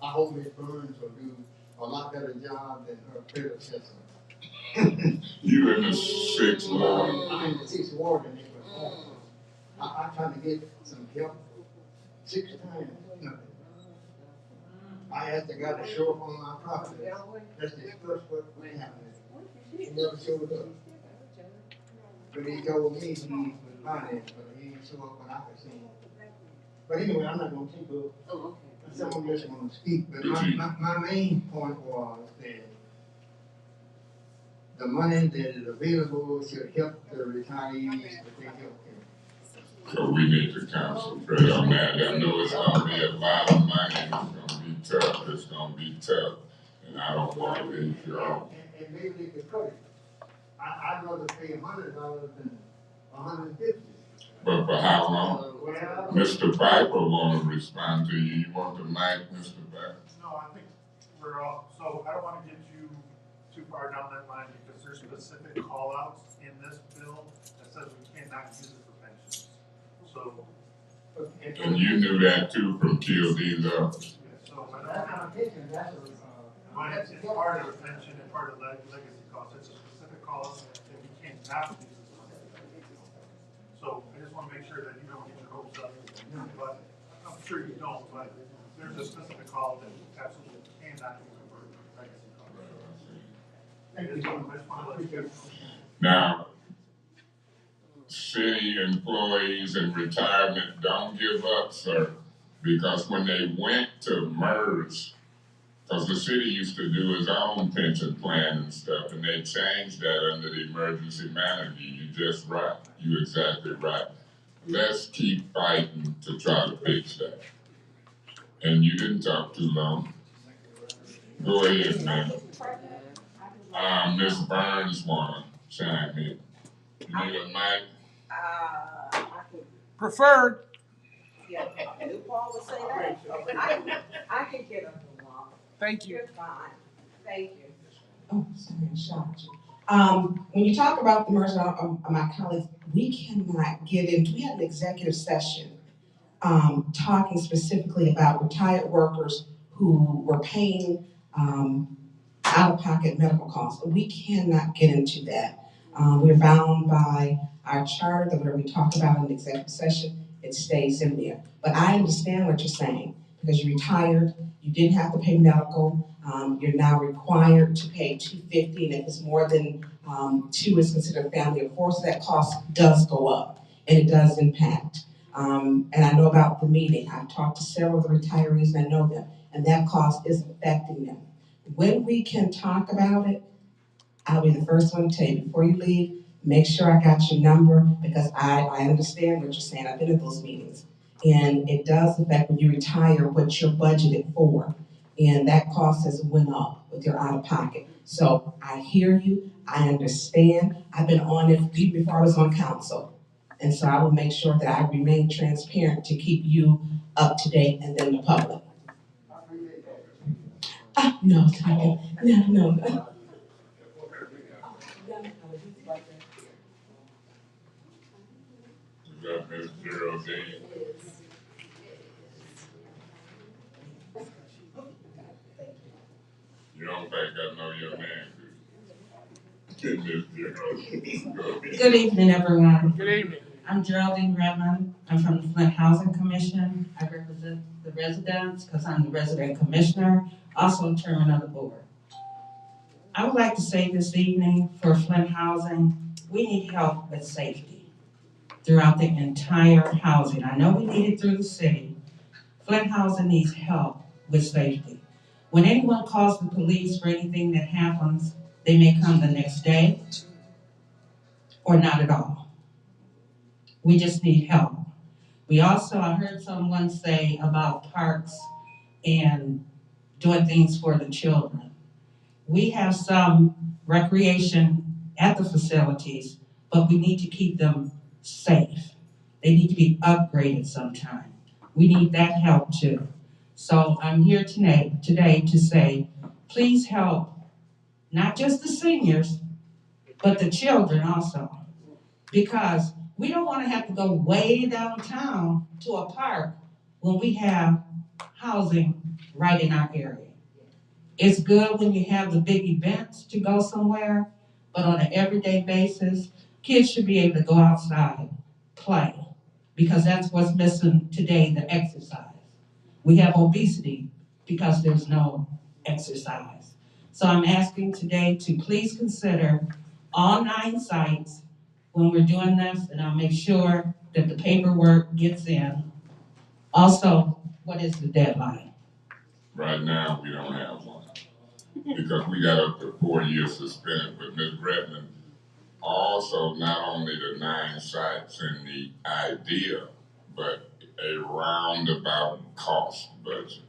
I hope Ms. Burns will do a lot better job than her predecessor. You in the 6th ward? I'm in the 6th ward, and it was awful. I tried to get some help 6 times, nothing. I asked the guy to show up on my property. Let's discuss what happened. He never showed up. But he told me he was financed, but he didn't show up when I could see him. But anyway, I'm not gonna take up. Someone else want to speak, but my main point was that the money that is available should help the retirees with their health care. So we need to concentrate on that. I know it's gonna be a lot of money, it's gonna be tough, it's gonna be tough, and I don't want to leave you all. And maybe they could cut it. I'd rather pay $100 than $150. But for how long? Well, Mr. Piper want to respond to you. You want the mic, Mr. Piper? No, I think we're all, so I don't want to get you too far down that line because there's specific call-outs in this bill that says we cannot use it for pensions. So. And you knew that too from TLD's office. So I that's don't not a pension, that's a, but it's part of the pension and part of legacy costs. It's a specific call that we cannot use this money. So I just want to make sure that you don't get your hopes up. But I'm sure you don't, but there's a specific call that absolutely cannot use it for legacy costs. I just want to let you know. Now, city employees and retirement, don't give up, sir. Because when they went to merge, because the city used to do its own pension plan and stuff, and they changed that under the emergency manager. You just right. You exactly right. Let's keep fighting to try to fix that. And you didn't talk too long. Go ahead, man. Ms. Burns wanna chime in. You need a mic? Preferred. Yeah, Paul would say that. I can get up a while. Thank you. You're fine. Thank you. Oh, sorry, I shocked you. When you talk about the merger of my colleagues, we cannot get into, we had an executive session talking specifically about retired workers who were paying out-of-pocket medical costs. We cannot get into that. We're bound by our charter that whatever we talk about in the executive session, it stays in there. But I understand what you're saying, because you retired, you didn't have to pay medical, you're now required to pay $250, and if it's more than two, is considered a family of four, so that cost does go up, and it does impact. And I know about the meeting. I've talked to several of the retirees, and I know them, and that cost is affecting them. When we can talk about it, I'll be the first one to tell you, before you leave, make sure I got your number, because I understand what you're saying. I've been at those meetings. And it does affect when you retire what you're budgeted for. And that cost has went up with your out-of-pocket. So I hear you, I understand. I've been on it even before I was on council. And so I will make sure that I remain transparent to keep you up to date and then the public. No, Tiger, no. Is that Ms. Geraldine? You don't think I know your name, do you? Ms. Geraldine. Go ahead. Good evening, everyone. Good evening. I'm Geraldine Redmond. I'm from the Flint Housing Commission. I represent the residents because I'm the resident commissioner, also chairman of the board. I would like to say this evening for Flint Housing, we need help with safety throughout the entire housing. I know we need it through the city. Flint Housing needs help with safety. When anyone calls the police for anything that happens, they may come the next day or not at all. We just need help. We also, I heard someone say about parks and doing things for the children. We have some recreation at the facilities, but we need to keep them safe. They need to be upgraded sometime. We need that help too. So I'm here today to say, please help not just the seniors, but the children also. Because we don't want to have to go way downtown to a park when we have housing right in our area. It's good when you have the big events to go somewhere, but on an everyday basis, kids should be able to go outside, play, because that's what's missing today, the exercise. We have obesity because there's no exercise. So I'm asking today to please consider all 9 sites when we're doing this, and I'll make sure that the paperwork gets in. Also, what is the deadline? Right now, we don't have one. Because we got up to 4 years suspended, but Ms. Redmond, also not only the 9 sites and the idea, but a roundabout cost budget.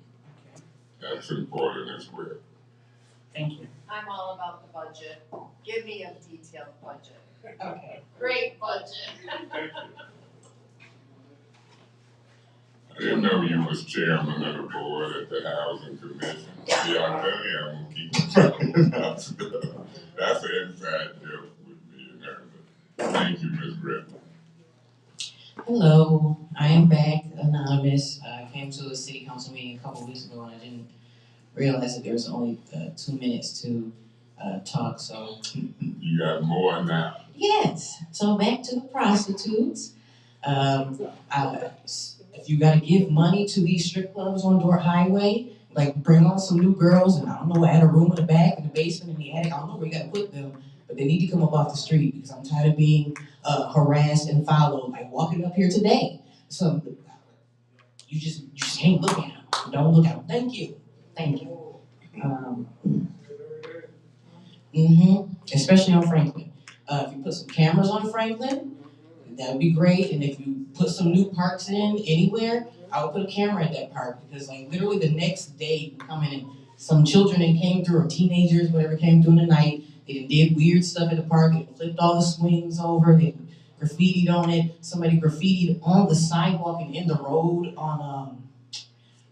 That's important as well. Thank you. I'm all about the budget. Give me a detailed budget. Okay. Great budget. I didn't know you was chairman of the board at the Housing Commission. See, I tell you, I'm gonna keep talking about stuff. That's an inside joke with me and her. Thank you, Ms. Redmond. Hello, I am back, anonymous. I came to a city council meeting a couple weeks ago and I didn't realize that there was only 2 minutes to talk, so. You got more now. Yes, so back to the prostitutes. If you gotta give money to these strip clubs on Dordt Highway, like bring on some new girls and I don't know, add a room in the back, in the basement, in the attic, I don't know where you gotta put them, but they need to come up off the street because I'm tired of being harassed and followed, like walking up here today. So you just can't look at them. Don't look at them. Thank you. Especially on Franklin. If you put some cameras on Franklin, that would be great. And if you put some new parks in anywhere, I would put a camera at that park, because like literally the next day you come in and some children that came through, or teenagers, whatever, came through in the night. They did weird stuff at the park. They flipped all the swings over. They graffitied on it. Somebody graffitied on the sidewalk and in the road on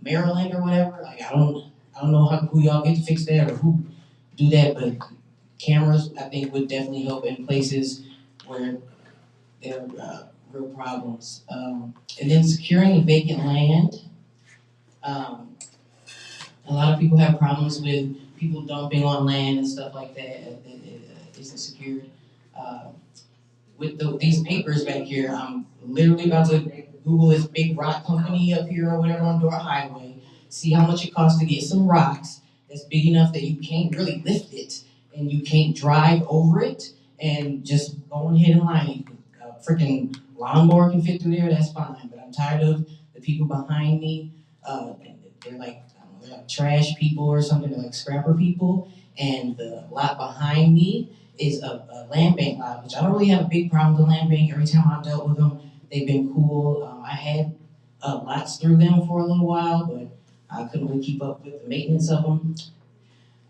Maryland or whatever. Like I don't know who y'all get to fix that or who do that, but cameras I think would definitely help in places where there are real problems. And then securing vacant land. A lot of people have problems with people dumping on land and stuff like that isn't secured. With these papers back here, I'm literally about to Google this big rock company up here or whatever on Door Highway, see how much it costs to get some rocks that's big enough that you can't really lift it and you can't drive over it, and just go ahead and line it. A freaking lawnmower can fit through there, that's fine, but I'm tired of the people behind me. They're like, they're like trash people or something, they're like scrapper people, and the lot behind me is a land bank lot, which I don't really have a big problem with the land bank. Every time I've dealt with them, they've been cool. I had lots through them for a little while, but I couldn't really keep up with the maintenance of them.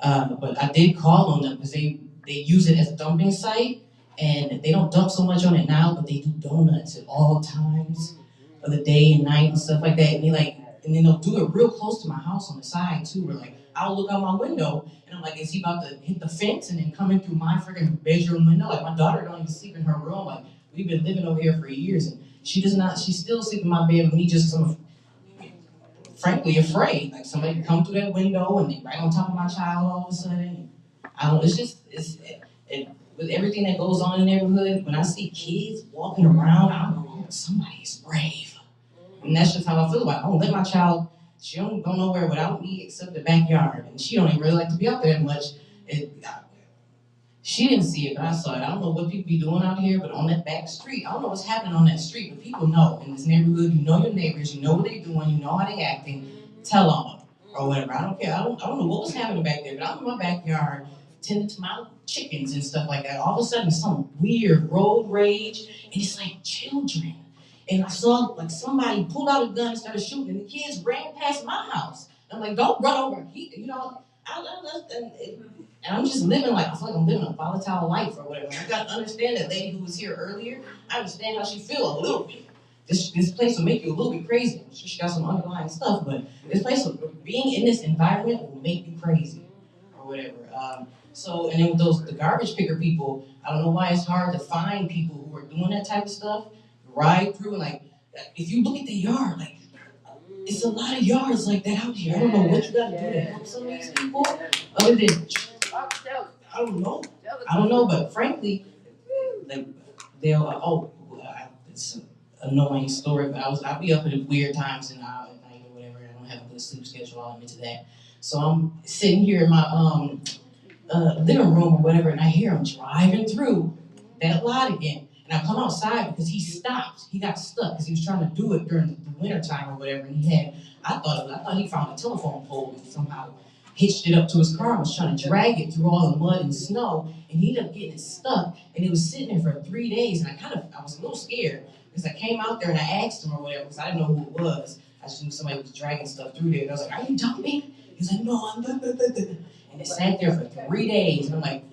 But I did call on them because they use it as a dumping site, and they don't dump so much on it now, but they do donuts at all times of the day and night and stuff like that. And then they'll do it real close to my house on the side too. Where like I'll look out my window and I'm like, is he about to hit the fence and then come in through my freaking bedroom window? Like my daughter don't even sleep in her room. Like we've been living over here for years, and she's still sleeping in my bed with me just because I'm frankly afraid. Like somebody can come through that window and they right on top of my child all of a sudden. With everything that goes on in the neighborhood, when I see kids walking around, I know somebody's brave. And that's just how I feel about it. I don't let my child, she don't go nowhere without me except the backyard. And she don't even really like to be out there that much. She didn't see it, but I saw it. I don't know what people be doing out here, but on that back street, I don't know what's happening on that street, but people know. In this neighborhood, you know your neighbors, you know what they're doing, you know how they acting. Tell on them or whatever. I don't care. I don't know what was happening back there, but I'm in my backyard tending to my chickens and stuff like that. All of a sudden, some weird road rage, and it's like children. And I saw like somebody pulled out a gun and started shooting, and the kids ran past my house. And I'm like, don't run over. And I'm just living like, I feel like I'm living a volatile life or whatever. I got to understand that lady who was here earlier. I understand how she feels a little bit. This place will make you a little bit crazy. I'm sure she got some underlying stuff, but this place, being in this environment will make you crazy or whatever. And then with the garbage picker people, I don't know why it's hard to find people who are doing that type of stuff. Ride through and like, if you look at the yard, like, it's a lot of yards like that out here. I don't know what you gotta do to help some of these people, other than, I don't know, but frankly, like, it's an annoying story, but I'll be up at weird times at night or whatever. I don't have a good sleep schedule, I'll admit to that. So I'm sitting here in my living room or whatever, and I hear him driving through that lot again. And I come outside because he stopped. He got stuck because he was trying to do it during the winter time or whatever. And I thought he found a telephone pole and somehow hitched it up to his car and was trying to drag it through all the mud and snow. And he ended up getting it stuck. And it was sitting there for 3 days. And I was a little scared because I came out there and I asked him or whatever because I didn't know who it was. I just knew somebody was dragging stuff through there. And I was like, are you dumping? He was like, no, I'm done. And it sat there for 3 days. And I'm like,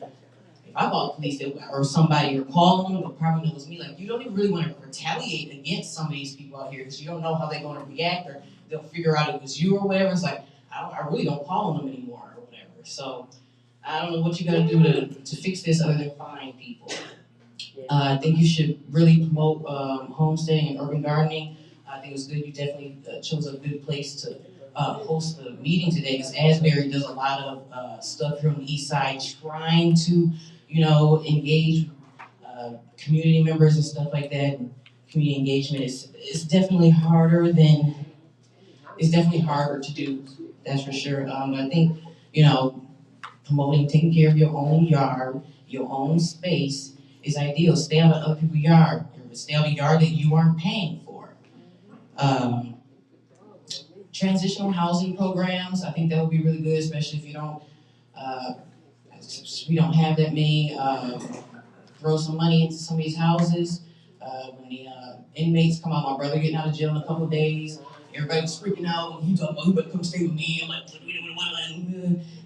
if I call the police or somebody or call them, they'll probably know it was me. Like, you don't even really want to retaliate against some of these people out here because you don't know how they're going to react, or they'll figure out it was you or whatever. It's like, I really don't call on them anymore or whatever. So I don't know what you got to do to fix this other than find people. I think you should really promote homesteading and urban gardening. I think it was good. You definitely chose a good place to host the meeting today because Asbury does a lot of stuff here on the east side trying to, engage community members and stuff like that. And community engagement is definitely harder to do, that's for sure. I think, promoting taking care of your own yard, your own space is ideal. Stay out of other people's yard. Stay out of a yard that you aren't paying for. transitional housing programs. I think that would be really good, especially if you don't, we don't have that many. Throw some money into some of these houses. When the inmates come out, my brother getting out of jail in a couple of days, everybody was freaking out. He talking about, you better come stay with me. I'm like,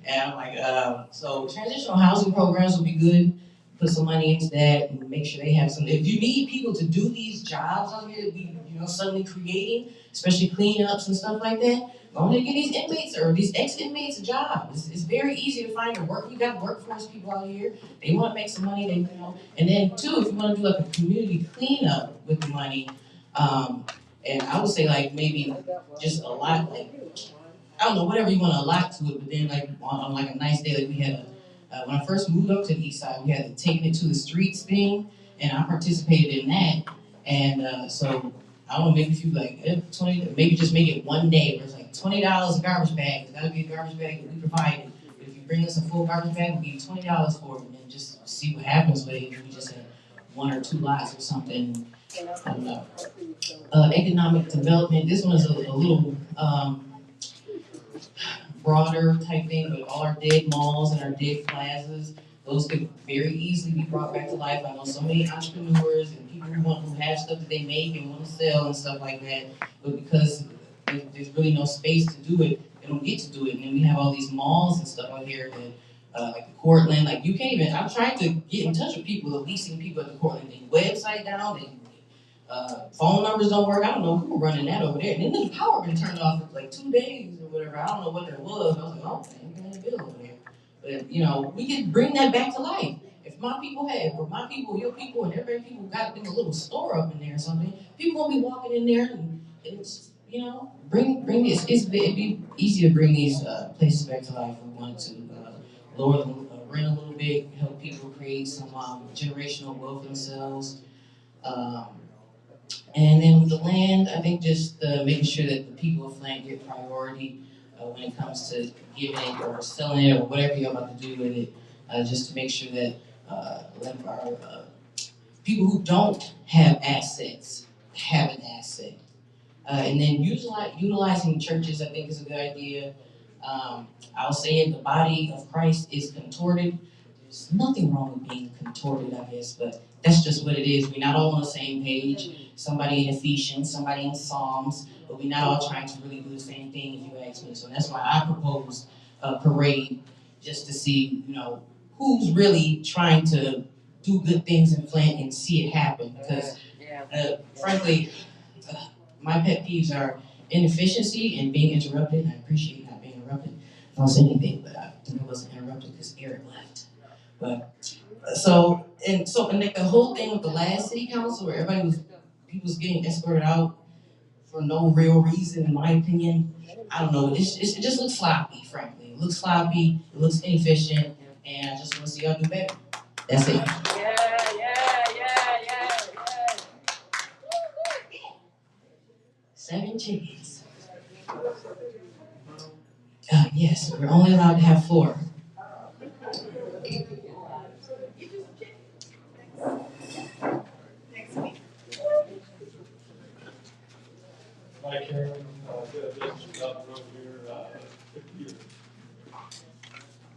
and I'm like, so transitional housing programs would be good. Put some money into that and make sure they have some. If you need people to do these jobs out here that we, suddenly creating, especially cleanups and stuff like that, go ahead and get these inmates or these ex-inmates a job. It's very easy to find a work. We got workforce people out here. They want to make some money. They, and then too, if you want to do like a community cleanup with the money, and I would say like maybe just a lot, like I don't know, whatever you want to allot to it. But then like on like a nice day, like we had when I first moved up to the east side, we had taken it to the streets thing, and I participated in that. And so I don't know, maybe if you like 20, maybe just make it one day where it's like $20 a garbage bag. It's gotta be a garbage bag that we provide. But if you bring us a full garbage bag, we'll give you $20 for it, and then just see what happens with it. We just have 1 or 2 lots or something. I don't know. Economic development. This one is a little broader type thing, but all our dead malls and our dead plazas, those could very easily be brought back to life. I know so many entrepreneurs and people who have stuff that they make and want to sell and stuff like that, but because there's really no space to do it, they don't get to do it. And then we have all these malls and stuff out here that, like the Cortland, like you can't even, I've tried to get in touch with people, the leasing people at the Cortland, their website down, phone numbers don't work. I don't know who running that over there. And then the power been turned off for like 2 days or whatever. I don't know what that was. I was like, oh, man, you got a bill over there. But, we can bring that back to life. If my people or my people, your people, and everybody people got a little store up in there or something, people gonna be walking in there and it's, bring this. It'd be easy to bring these places back to life. We wanted to lower the rent a little bit, help people create some generational wealth themselves. And then with the land, I think just making sure that the people of Flint get priority when it comes to giving it or selling it or whatever you're about to do with it, just to make sure that our people who don't have assets have an asset. And then utilizing churches, I think, is a good idea. I'll say it, the body of Christ is contorted. There's nothing wrong with being contorted, I guess, but that's just what it is. We're not all on the same page. Somebody in Ephesians, somebody in Psalms, but we're not all trying to really do the same thing, if you ask me. So that's why I proposed a parade, just to see, who's really trying to do good things in Flint and see it happen. Because, frankly, my pet peeves are inefficiency and being interrupted. I appreciate not being interrupted. I don't say anything, but I think I wasn't interrupted because Eric left. But and like the whole thing with the last city council where people was getting escorted out for no real reason, in my opinion. I don't know. It just looks sloppy, frankly. It looks sloppy. It looks inefficient, and I just want to see y'all do better. That's it. Yeah. 7 chickens. Yes, we're only allowed to have 4. Hi, Karen. Been a business down the road here, 50 years.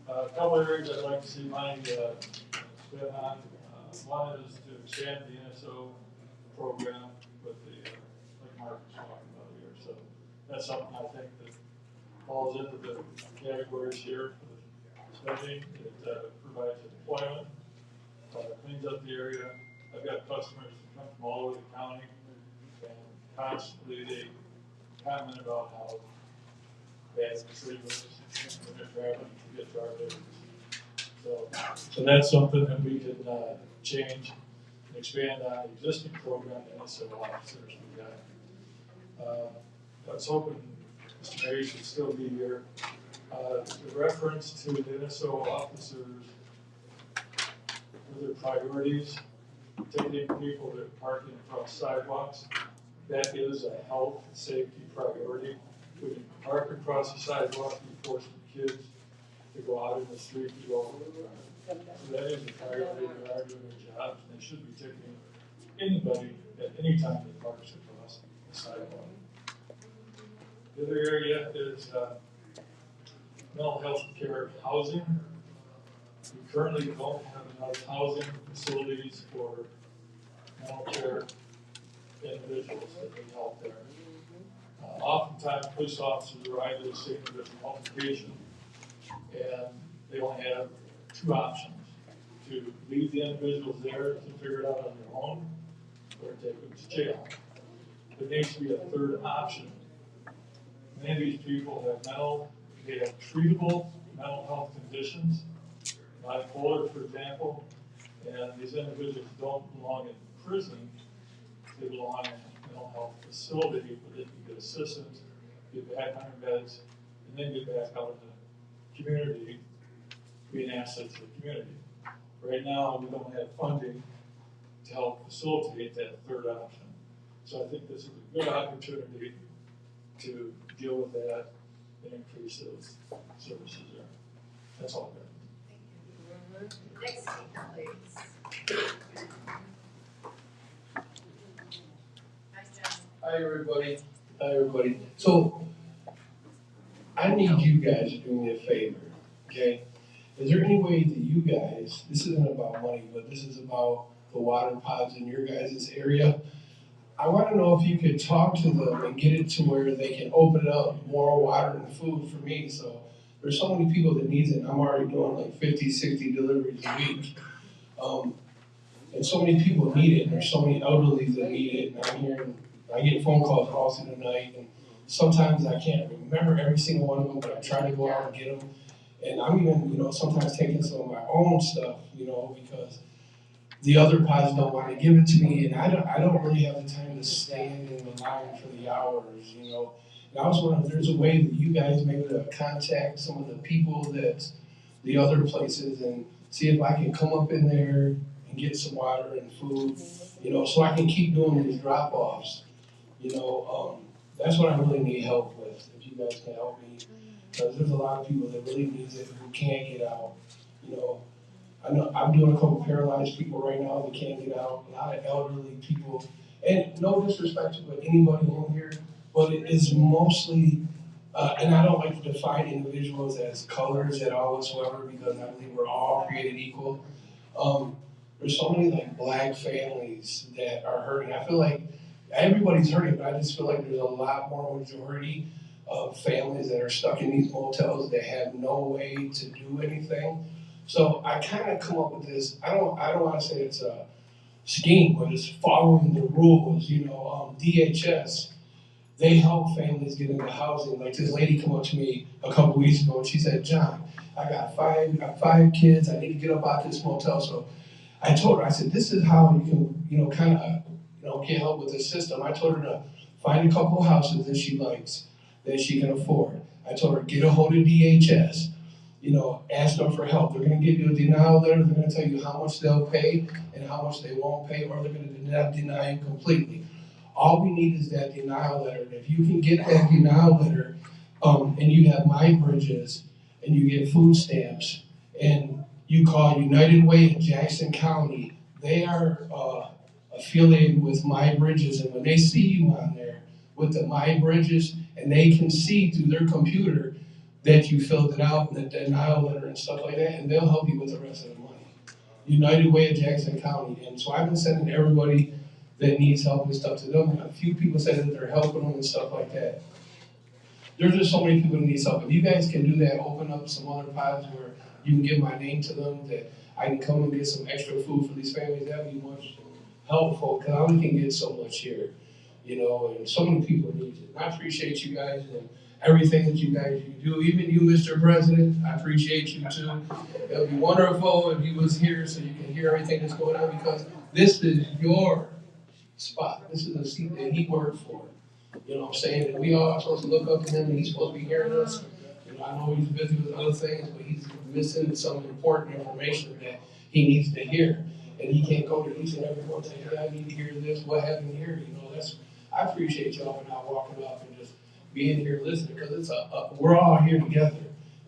A couple areas I'd like to see money spent on. One is to expand the NSO program with like Mark was talking about here. So that's something I think that falls into the categories here for the spending. It provides employment, cleans up the area. I've got customers that come from all over the county, and constantly they comment about how bad the city was when they're traveling to get to our business. So that's something that we can change and expand on the existing program and also officers we got. I was hoping Mr. Mayor should still be here. The reference to the NSO officers for their priorities, taking people that are parking across sidewalks, that is a health and safety priority. When you park across the sidewalk, you force the kids to go out in the street to go over the car. So that is a priority. They are doing their jobs, and they should be taking anybody at any time that parks across the sidewalk. The other area is mental health care housing. We currently don't have enough housing facilities for mental care individuals that need help there. Oftentimes, police officers arrive at the scene of an altercation, and they only have two options: to leave the individuals there to figure it out on their own, or take them to jail. There needs to be a third option. Many of these people they have treatable mental health conditions, bipolar, for example, and these individuals don't belong in prison. They belong in a mental health facility where they can get assistance, get back on their beds, and then get back out in the community, be an asset to the community. Right now, we don't have funding to help facilitate that third option. So I think this is a good opportunity to deal with that and increase those services there. That's all good. Next speaker, please. Hi, everybody. Hi, everybody. So, I need you guys to do me a favor, okay? Is there any way that you guys, this isn't about money, but this is about the water pods in your guys' area. I want to know if you could talk to them and get it to where they can open up more water and food for me. So there's so many people that need it. I'm already doing like 50, 60 deliveries a week. And so many people need it. And there's so many elderly that need it. And I get phone calls all through the night. And sometimes I can't remember every single one of them, but I try to go out and get them. And I'm even, sometimes taking some of my own stuff, because the other pods don't want to give it to me, and I don't really have the time to stand in the line for the hours, And I was wondering if there's a way that you guys maybe to contact some of the people that the other places and see if I can come up in there and get some water and food, so I can keep doing these drop-offs. That's what I really need help with, if you guys can help me. Because there's a lot of people that really need it who can't get out, I know I'm doing a couple paralyzed people right now that can't get out, a lot of elderly people. And no disrespect to anybody in here, but it is mostly, and I don't like to define individuals as colors at all whatsoever, because I believe we're all created equal. There's so many like black families that are hurting. I feel like everybody's hurting, but I just feel like there's a lot more majority of families that are stuck in these motels that have no way to do anything. So I kind of come up with this. I don't want to say it's a scheme, but it's following the rules. DHS, they help families get into housing. Like this lady come up to me a couple weeks ago and she said, "John, I got five kids. I need to get up out this motel." So I told her, I said, "This is how you can, kind of, get help with the system." I told her to find a couple houses that she likes, that she can afford. I told her, get a hold of DHS. Ask them for help. They're going to give you a denial letter. They're going to tell you how much they'll pay and how much they won't pay, or they're going to deny you completely. All we need is that denial letter. And if you can get that denial letter, and you have My Bridges, and you get food stamps, and you call United Way in Jackson County, they are affiliated with My Bridges, and when they see you on there with the My Bridges, and they can see through their computer that you filled it out, and the denial letter and stuff like that, and they'll help you with the rest of the money. United Way of Jackson County. And so I've been sending everybody that needs help and stuff to them. And a few people said that they're helping them and stuff like that. There's just so many people that need help. If you guys can do that, open up some other pods where you can give my name to them, that I can come and get some extra food for these families, that would be much helpful, because I only can get so much here, and so many people need it. And I appreciate you guys and everything that you guys do, even you, Mr. President, I appreciate you too. It would be wonderful if you was here so you can hear everything that's going on, because this is your spot. This is the seat that he worked for. You know what I'm saying? And we all are supposed to look up to him, and he's supposed to be hearing us. I know he's busy with other things, but he's missing some important information that he needs to hear. And he can't go to each and every one and say, "Hey, I need to hear this. What happened here?" I appreciate y'all for not walking up and just being here listening, because we're all here together,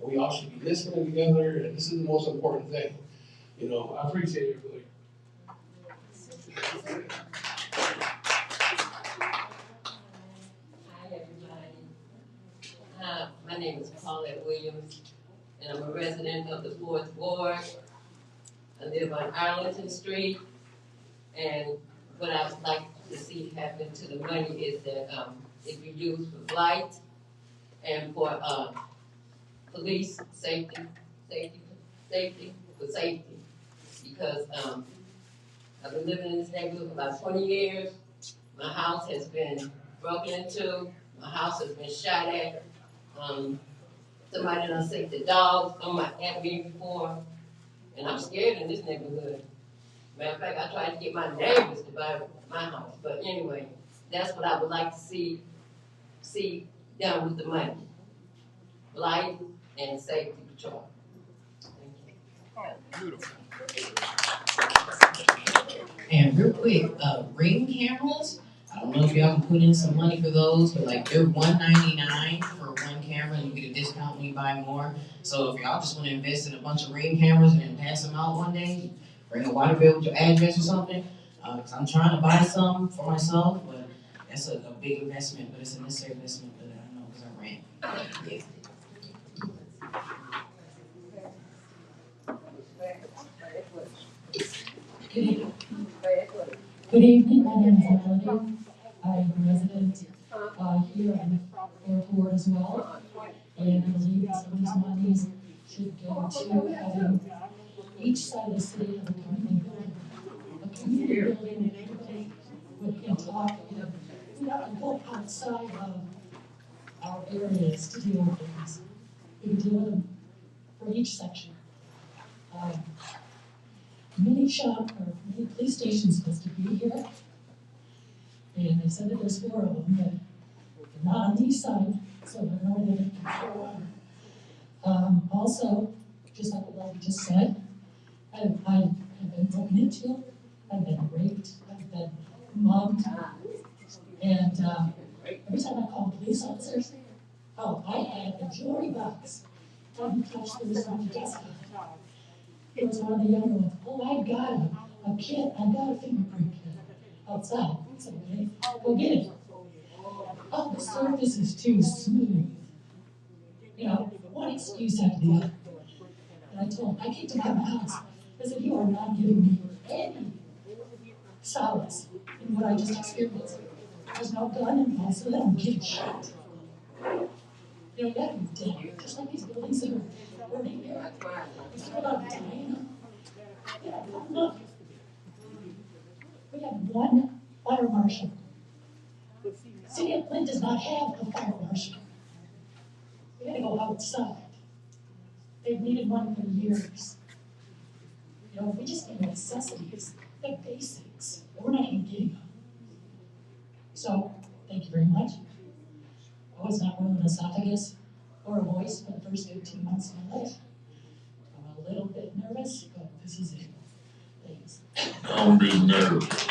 and we all should be listening together, and this is the most important thing. I appreciate everybody. Hi, everybody. My name is Paulette Williams, and I'm a resident of the 4th Ward. I live on Arlington Street, and what I would like to see happen to the money is that it be used for Blight and for police safety, because I've been living in this neighborhood for about 20 years. My house has been broken into, my house has been shot at. Somebody done sick the dogs at me before, and I'm scared in this neighborhood. Matter of fact, I tried to get my neighbors to buy my house, but anyway, that's what I would like to see done with the money. Blight and safety patrol. Beautiful. And real quick, ring cameras. I don't know if y'all can put in some money for those, but like they're $199 for one camera, and you get a discount when you buy more. So if y'all just want to invest in a bunch of ring cameras and then pass them out one day, bring a water bill with your address or something. Because I'm trying to buy some for myself, but that's a big investment, but it's a necessary investment. But I know because I rent. Yeah. Good evening, my name is Melody. I'm a resident here in Airport as well. And I believe some of these monies should go to having each side of the city have a community building. A community building that everybody can talk, we have to go outside of our areas to deal with things. We can deal with them for each section. Many police stations supposed to be here. And they said that there's 4 of them, but they're not on the east side, so they're not there to control. Also, just like what Leslie just said, I have been broken into, I've been raped, I've been mugged, and every time I call police officers, I had a jewelry box. I hadn't touched the response desk. It was one of the younger ones. I got a kid, I got a fingerprint kit outside. So okay, go get it. The surface is too smooth. One excuse after the other. And I told him, I kicked him out of my house. I said, you are not giving me any solace in what I just experienced. There's no gun involved, so let them get shot. You gotta be dead. Just like these buildings that are burning here. We still not dying. Look. We have one fire marshal. City of Flint does not have a fire marshal. We gotta go outside. They've needed one for years. We just need necessities, the basics. We're not even getting them. So, thank you very much. I was not wearing an esophagus or a voice for the first 15 months of my life. I'm a little bit nervous, but this is it. Thanks. Don't be nervous.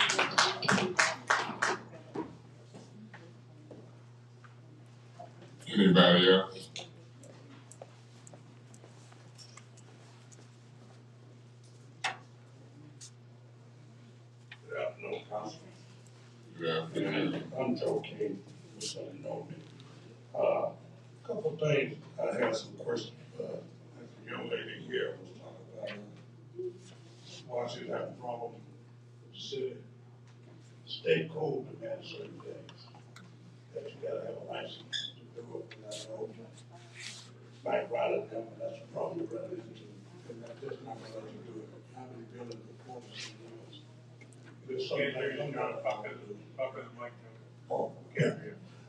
Anybody else? No comment. Yeah. I'm Joe King, just so you know me. A couple of things, I had some questions. The young lady here was talking about why she's having problems with the city. State code demands certain things, that you gotta have a license to do it, and I know might ride it down, that's a problem to run into, and that's just not gonna let you do it. How many buildings before the city is? There's some things I'm not allowed to do. Oh, yeah.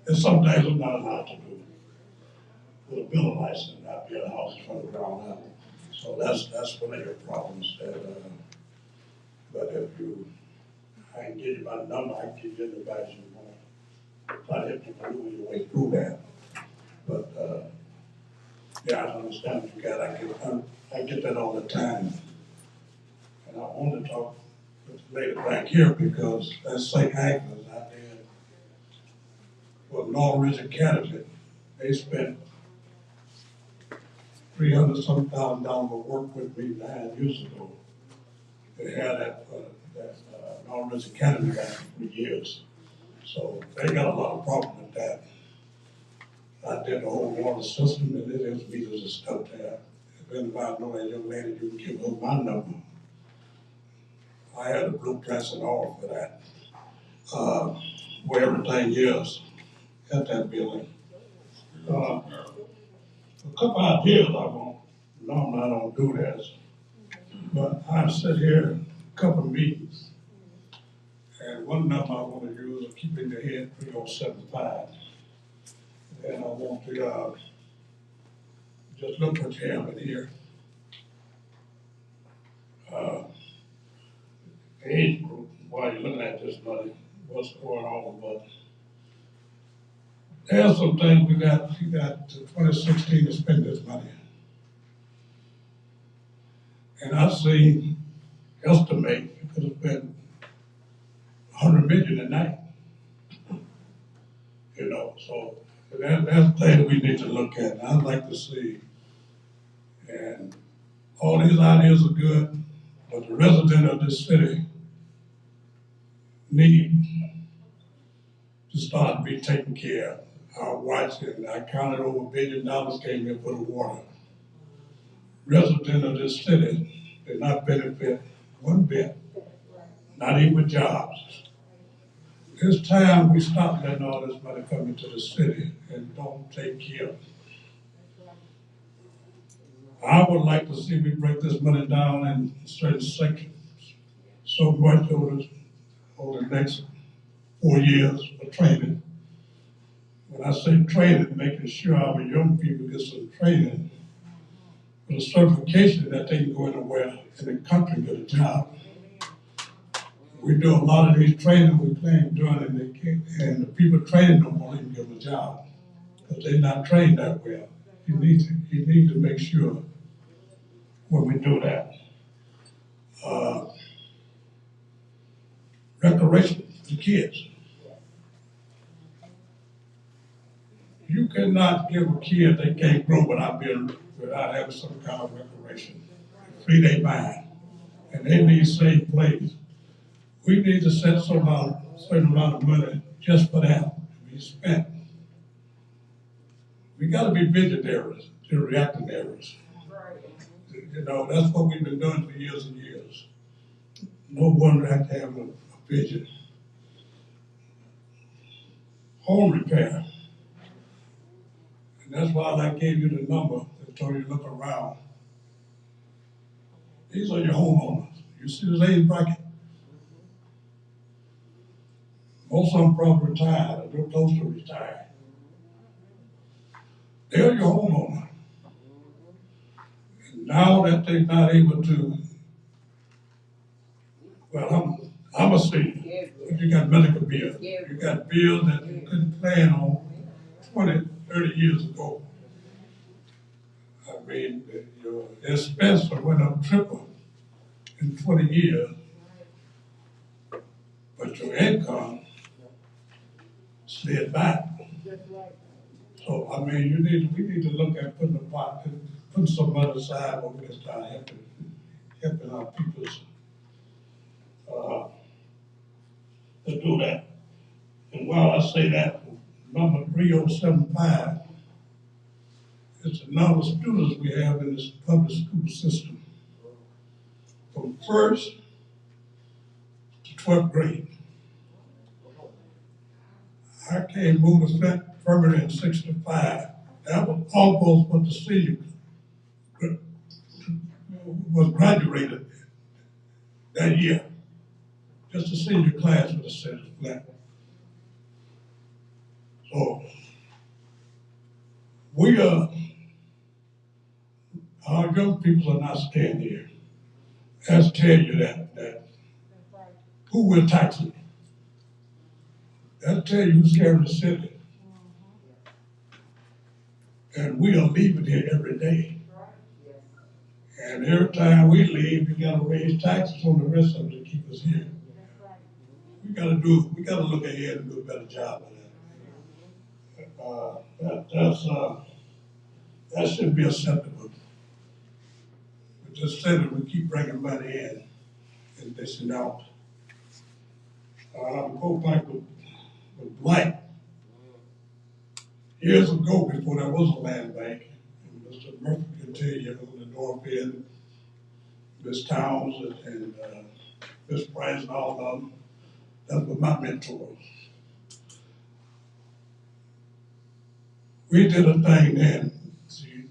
There's some things I'm not allowed to do. With a bill of license, not be a house from the ground up. So that's one of your problems that, but if I can give you my number, I can give you the advice you want. Try to help you maneuver your way through that. But, yeah, I understand what you got. I get that all the time. And I want to talk with the lady back here because that's St. Agnes out there. Well, Norris Academy, they spent $300,000 to work with me 9 years ago. They had that Norris Academy back for 3 years. So they got a lot of problem with that. I did the whole water system, and there's meters and stuff there. If anybody know that young lady, you can give her my number. I had the blueprints and all for that. Where everything is at that building. A couple ideas I want. Normally I don't do this, but I sit here in a couple of meetings, and one number I want to use is keep in your head 3075. And I want to just look what you have in here. Age group, while you're looking at this money, what's going on, but there's some things we got 2016 to spend this money. And I see, estimate, it could have been 100 million a night. You know, so that's things we need to look at. And I'd like to see, and all these ideas are good, but the resident of this city need to start to be taken care of. I watched it, and I counted over $1 billion came in for the water. Residents of this city did not benefit one bit, not even with jobs. It's time we stop letting all this money come into the city and don't take care of it. I would like to see we break this money down in certain sections. So much over the next 4 years for training. When I say training, making sure our young people get some training with a certification that they can go anywhere in the country and get a job. We do a lot of these training we claim doing, and the people training don't want to even give them a job because they're not trained that well. You need to make sure when we do that. Recreation for kids. You cannot give a kid they can't grow without having some kind of recreation. Free their mind, and they need safe place. We need to set certain amount of money just for that to be spent. We got to be visionaries to reactionaries. You know, that's what we've been doing for years and years. No wonder I have to have a vision. Home repair. And that's why I gave you the number that told you to look around. These are your homeowners. You see this age bracket? Most of them probably retired, or they're close to retire. They're your homeowner. And now that they're not able to, well, I'm a senior, but you got medical bills. You got bills that you couldn't plan on 20, 30 years ago. I mean, your expense went up triple in 20 years, but your income slid back. So, I mean, we need to look at putting some money aside where we can start helping our peoples to do that. And while I say that, number 3075 is the number of students we have in this public school system. From first to 12th grade. I came moved to Flint permanent in 65. That was almost what the senior was graduated that year. Just the senior class for the city of Flint. So our young people are not staying here. Let's tell you that who will tax it? That'll tell you who's scared of the city. And we are leaving here every day. And every time we leave, we gotta raise taxes on the rest of it to keep us here. We gotta look ahead and do a better job of that. That shouldn't be acceptable. We just said that we keep bringing money in and dishing out. Go back with Blight. Years ago, before there was a land bank, and Mr. Murphy can tell you on the north end, Miss Towns and Miss Price and all of them, that was my mentors. We did a thing then. See,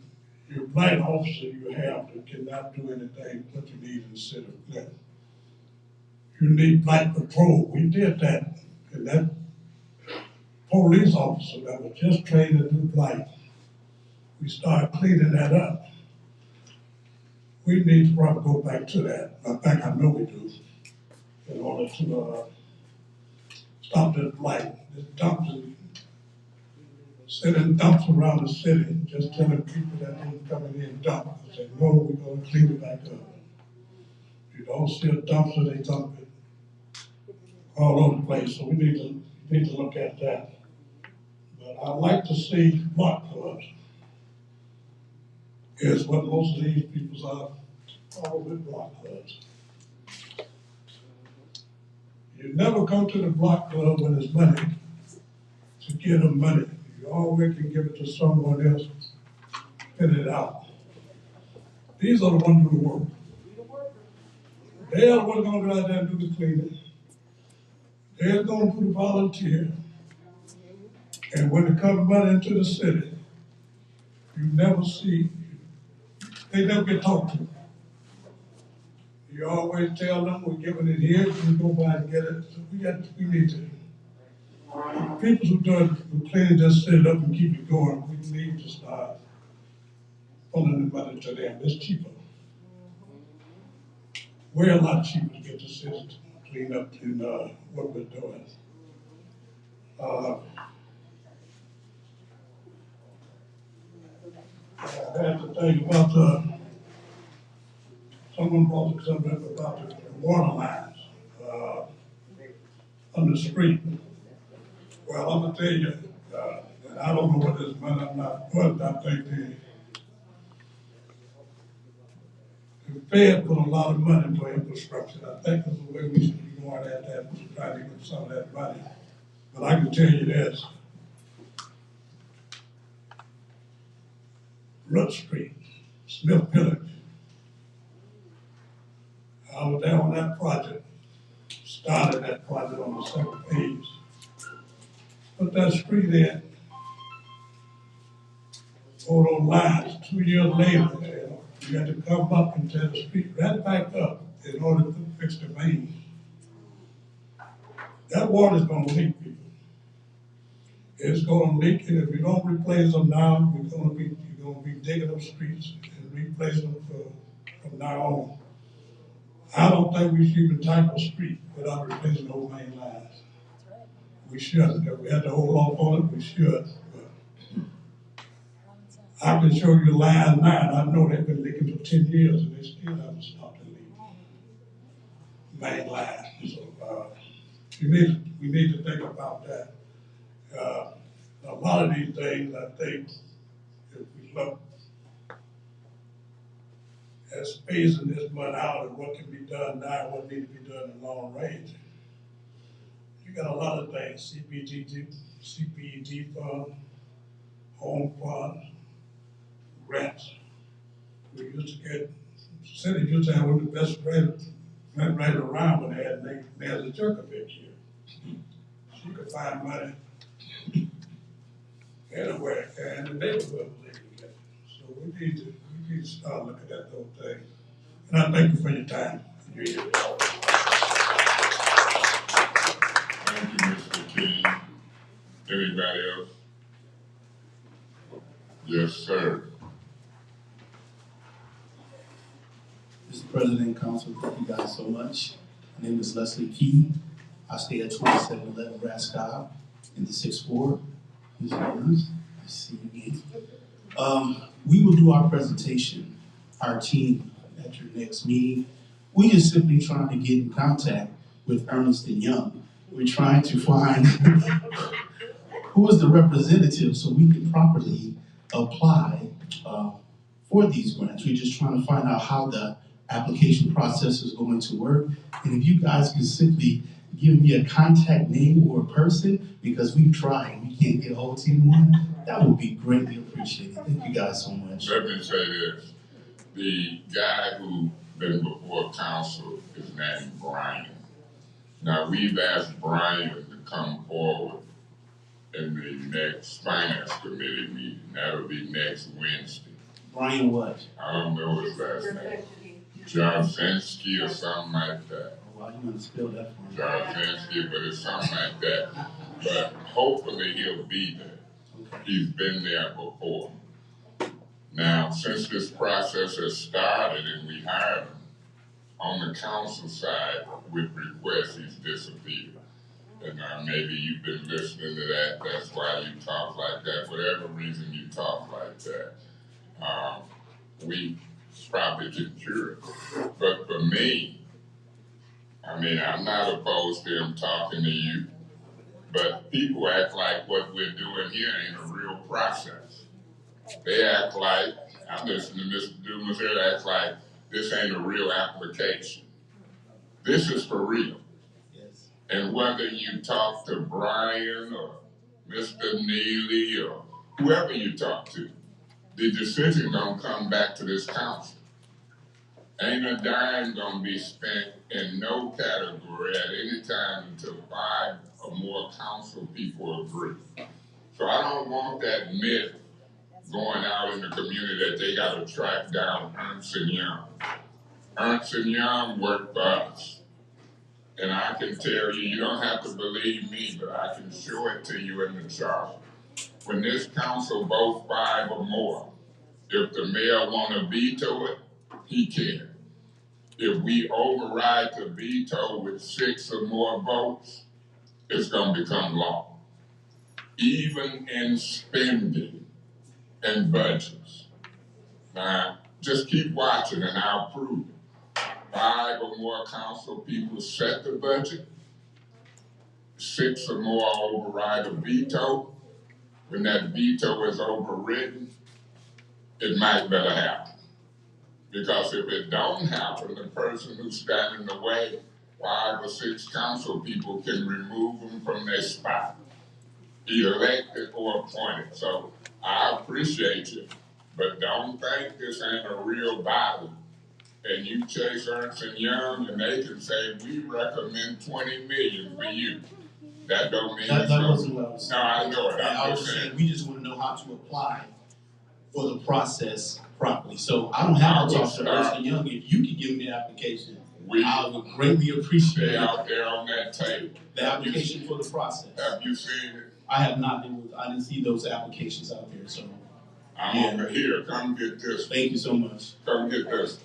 your blight officer you have that cannot do anything what you need in the city of Flint. You need blight patrol. We did that. And that police officer that was just trained to do blight, we started cleaning that up. We need to probably go back to that. In fact, I know we do. In order to stop this blight. This dumps, sending dumps around the city, just telling people that they can come in here and dump. I said, no, we're going to clean it back up. You don't see a dumpster, they dump it all over the place. So we need to look at that. But I'd like to see block clubs. Is what most of these people are probably block clubs. You never come to the block club when there's money to give them money. You always can give it to someone else, fill it out. These are the ones who do the work. They are the ones going to go out there and do the cleaning. They're going to do the volunteer. And when it comes money into the city, you never see, they never get talked to. You always tell them we're giving it here, you go by and get it. So we need to. People who clean just set it up and keep it going, we need to start pulling the money to them. It's cheaper. We're a lot cheaper to get the city to clean up in what we're doing. I had to think about someone brought something up about the water lines on the street. Well, I'm gonna tell you, and I don't know what this money, I'm not, but I think the Fed put a lot of money into infrastructure. I think that's the way we should be going at that, trying to get some of that money. But I can tell you this. Root Street, Smith Village. I was there on that project, started that project on the second phase. Put that street in, all those lines, 2 years later, you had to come up and tear the street right back up in order to fix the main. That water's gonna leak, people. It's gonna leak, and if you don't replace them now, you're gonna be digging them streets and replacing them from now on. I don't think we should even tackle a street without replacing those main lines. We shouldn't. If we had to hold off on it, we should. But I can show you lines now, and I know they've been leaking for 10 years, and they still haven't stopped the leak. Main lines. So we need to think about that. A lot of these things, I think, if we look at spacing this money out and what can be done now, what needs to be done in long range. You got a lot of things, CPED fund, home fund, grants. We used to get, city used to have one of the best grants right around when they had Nancy Jerkovic here. She could find money anywhere in the neighborhood they could get. So we need to start looking at those things. And I thank you for your time. Thank you, Mr. King. Anybody else? Yes, sir. Mr. President, Council, thank you guys so much. My name is Leslie Key. I stay at 2711 Rascal in the 6th Ward. Ms. Burns, I see you again. We will do our presentation, our team, at your next meeting. We just simply trying to get in contact with Ernst & Young. We're trying to find who is the representative so we can properly apply for these grants. We're just trying to find out how the application process is going to work. And if you guys can simply give me a contact name or a person, because we've tried, we can't get a hold of anyone, That would be greatly appreciated. Thank you guys so much. Let me say this. The guy who been before council is named Brian. Now, we've asked Brian to come forward in the next finance committee meeting. That'll be next Wednesday. Brian what? I don't know his last name. Jarzinski or something like that. Oh, wow, you want to spell that for me. Jarzinski, but it's something like that. But hopefully he'll be there. Okay. He's been there before. Now, since this process has started and we hired him, on the council side with requests, he's disappeared. And maybe you've been listening to that, that's why you talk like that, whatever reason you talk like that. We probably can cure it. But for me, I mean, I'm not opposed to him talking to you, but people act like what we're doing here ain't a real process. They act like, I'm listening to Mr. Dumas here, they act like this ain't a real application. This is for real. Yes. And whether you talk to Brian or Mr. Neely or whoever you talk to, the decision gonna come back to this council. Ain't a dime gonna be spent in no category at any time until 5 or more council people agree. So I don't want that myth going out in the community that they gotta track down Ernst & Young. Ernst & Young worked for us. And I can tell you, you don't have to believe me, but I can show it to you in the chart. When this council votes 5 or more, if the mayor want to veto it, he can. If we override the veto with 6 or more votes, it's going to become law. Even in spending and budgets. Now, just keep watching and I'll prove it. 5 or more council people set the budget, 6 or more override a veto. When that veto is overridden, it might better happen. Because if it don't happen, the person who's standing in the way, 5 or 6 council people can remove them from their spot, elected or appointed. So I appreciate you, but don't think this ain't a real battle. And you chase Ernst & Young and they can say, we recommend $20 million for you. That don't mean that wasn't what I was saying. No, I know it. I was just saying we just want to know how to apply for the process properly. So I don't have to talk to Ernst & Young. If you could give me the application, I would greatly appreciate it. Out there on that table. The application for the process. Have you seen it? I have not. I didn't see those applications out there. So I'm over here. Come get this. Thank you so much. Come get this.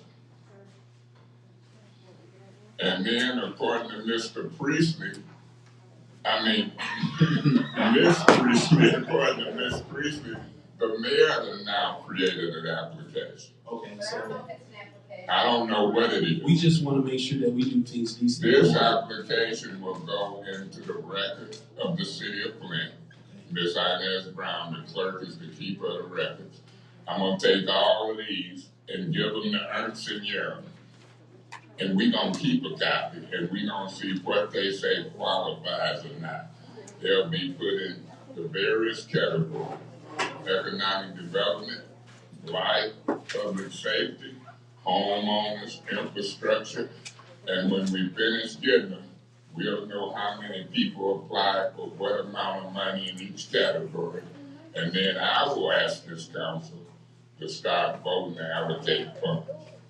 And then, according to Mr. Priestley, Miss Priestley, according to Miss Priestley, the mayor has now created an application. Okay, so I don't know what it is. We just want to make sure that we do things decently. This application will go into the record of the city of Flint. Miss Inez Brown, the clerk, is the keeper of the records. I'm gonna take all of these and give them to Ernst & Young. And we're going to keep a copy, and we're going to see what they say qualifies or not. They'll be put in the various categories: economic development, Blight, public safety, homeowners, infrastructure. And when we finish getting them, we'll know how many people applied for what amount of money in each category. And then I will ask this council to start voting to allocate funds.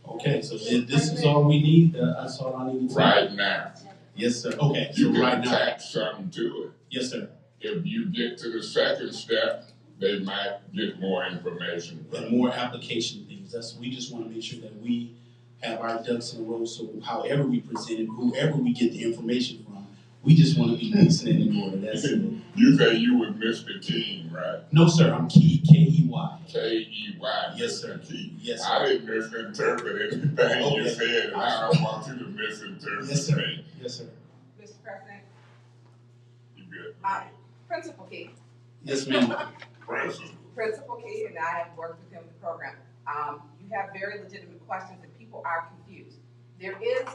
Okay, so this is all we need? That's all I need to right now. Yes, sir. Okay, you so right can now. attach something to it. Yes, sir. If you get to the second step, they might get more information. And more application things. We just want to make sure that we have our ducks in a row, so however we present it, whoever we get the information from, we just want to be decent and in order. That's it. You say you was Mr. King, right? No, sir. I'm Key, K-E-Y. K-E-Y. Yes, sir. Key. Yes, sir. I didn't misinterpret anything you said, and I don't want you to misinterpret me. Yes, sir. Mr. President. You good? Principal Key. Yes, ma'am. Principal Key, and I have worked with him in the program. You have very legitimate questions, and people are confused. There is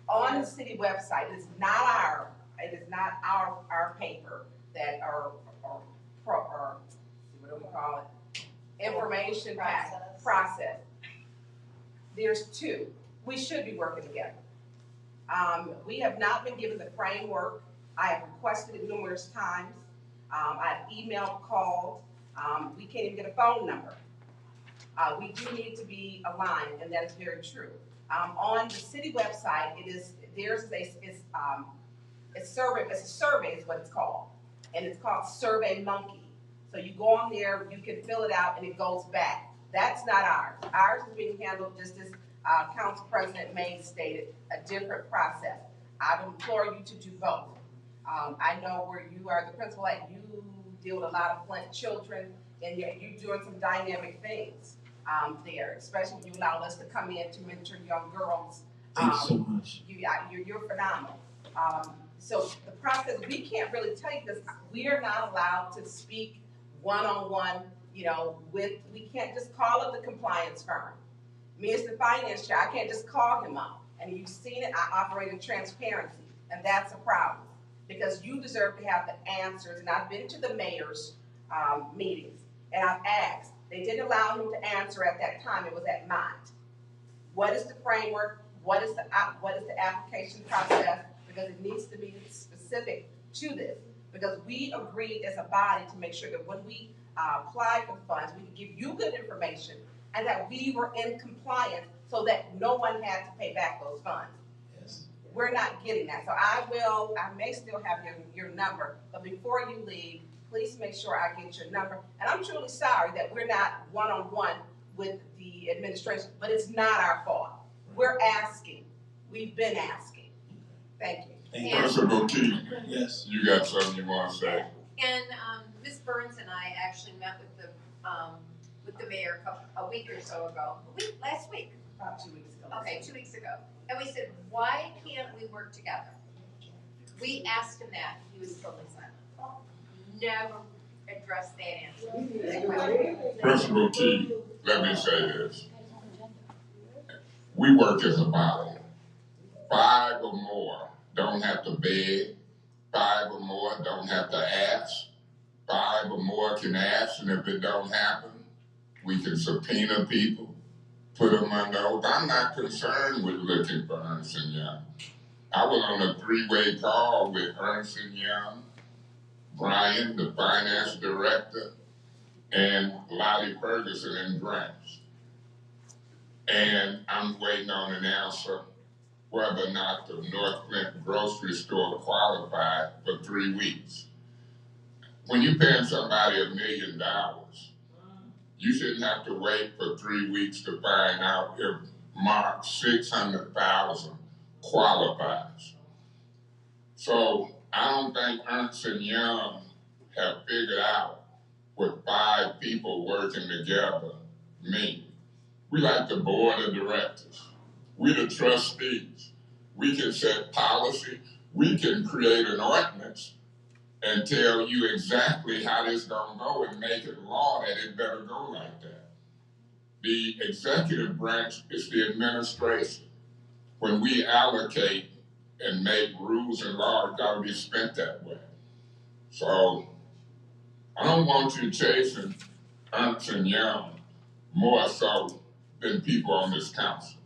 on the city website. It is not our paper. that are what do we call it? Information process. There's two. We should be working together. We have not been given the framework. I have requested it numerous times. I've emailed, called. We can't even get a phone number. We do need to be aligned, and that is very true. On the city website, it's a survey is what it's called, and it's called Survey Monkey. So you go on there, you can fill it out, and it goes back. That's not ours. Ours is being handled just as Council President May stated, a different process. I would implore you to do both. I know where you are the principal at, you deal with a lot of Flint children, and you're doing some dynamic things there, especially when you allow us to come in to mentor young girls. Thank you so much. You're phenomenal. So the process, we can't really tell you because we are not allowed to speak one-on-one, we can't just call up the compliance firm. Me as the finance chair, I can't just call him up. And you've seen it, I operate in transparency, and that's a problem because you deserve to have the answers. And I've been to the mayor's meetings, and I've asked. They didn't allow him to answer at that time. It was at mine. What is the framework? What is the application process? Because it needs to be specific to this. Because we agreed as a body to make sure that when we apply for the funds, we could give you good information and that we were in compliance so that no one had to pay back those funds. Yes. We're not getting that. So I may still have your number, but before you leave, please make sure I get your number. And I'm truly sorry that we're not one-on-one with the administration, but it's not our fault. We're asking. We've been asking. Thank you. Thank you. Principal Key, Yes. you got something you want to say? And Ms. Burns and I actually met with the mayor a week or so ago. Last week. About 2 weeks ago. Okay, 2 weeks ago. And we said, why can't we work together? We asked him that. He was totally silent. Never addressed that answer. Principal Key, let me say this. We work as a body. 5 or more don't have to beg. 5 or more don't have to ask. 5 or more can ask, and if it don't happen, we can subpoena people, put them under oath. I'm not concerned with looking for Ernst & Young. I was on a 3-way call with Ernst & Young, Brian, the finance director, and Lottie Ferguson in Grants. And I'm waiting on an answer whether or not the North Flint grocery store qualified for 3 weeks. When you're paying somebody $1 million, you shouldn't have to wait for 3 weeks to find out if Mark 600,000 qualifies. So I don't think Ernst & Young have figured out what 5 people working together mean. We like the board of directors. We the trustees. We can set policy. We can create an ordinance and tell you exactly how this gonna go and make it law that it better go like that. The executive branch is the administration. When we allocate and make rules and law, it gotta be spent that way. So I don't want you chasing Ernst & Young more so than people on this council.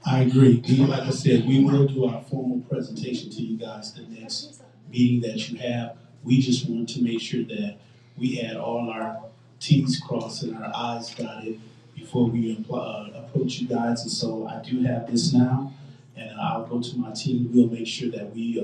I agree. Like I said, we will do our formal presentation to you guys the next meeting that you have. We just want to make sure that we had all our T's crossed and our I's dotted before we approach you guys. And so I do have this now, and I'll go to my team. We'll make sure that we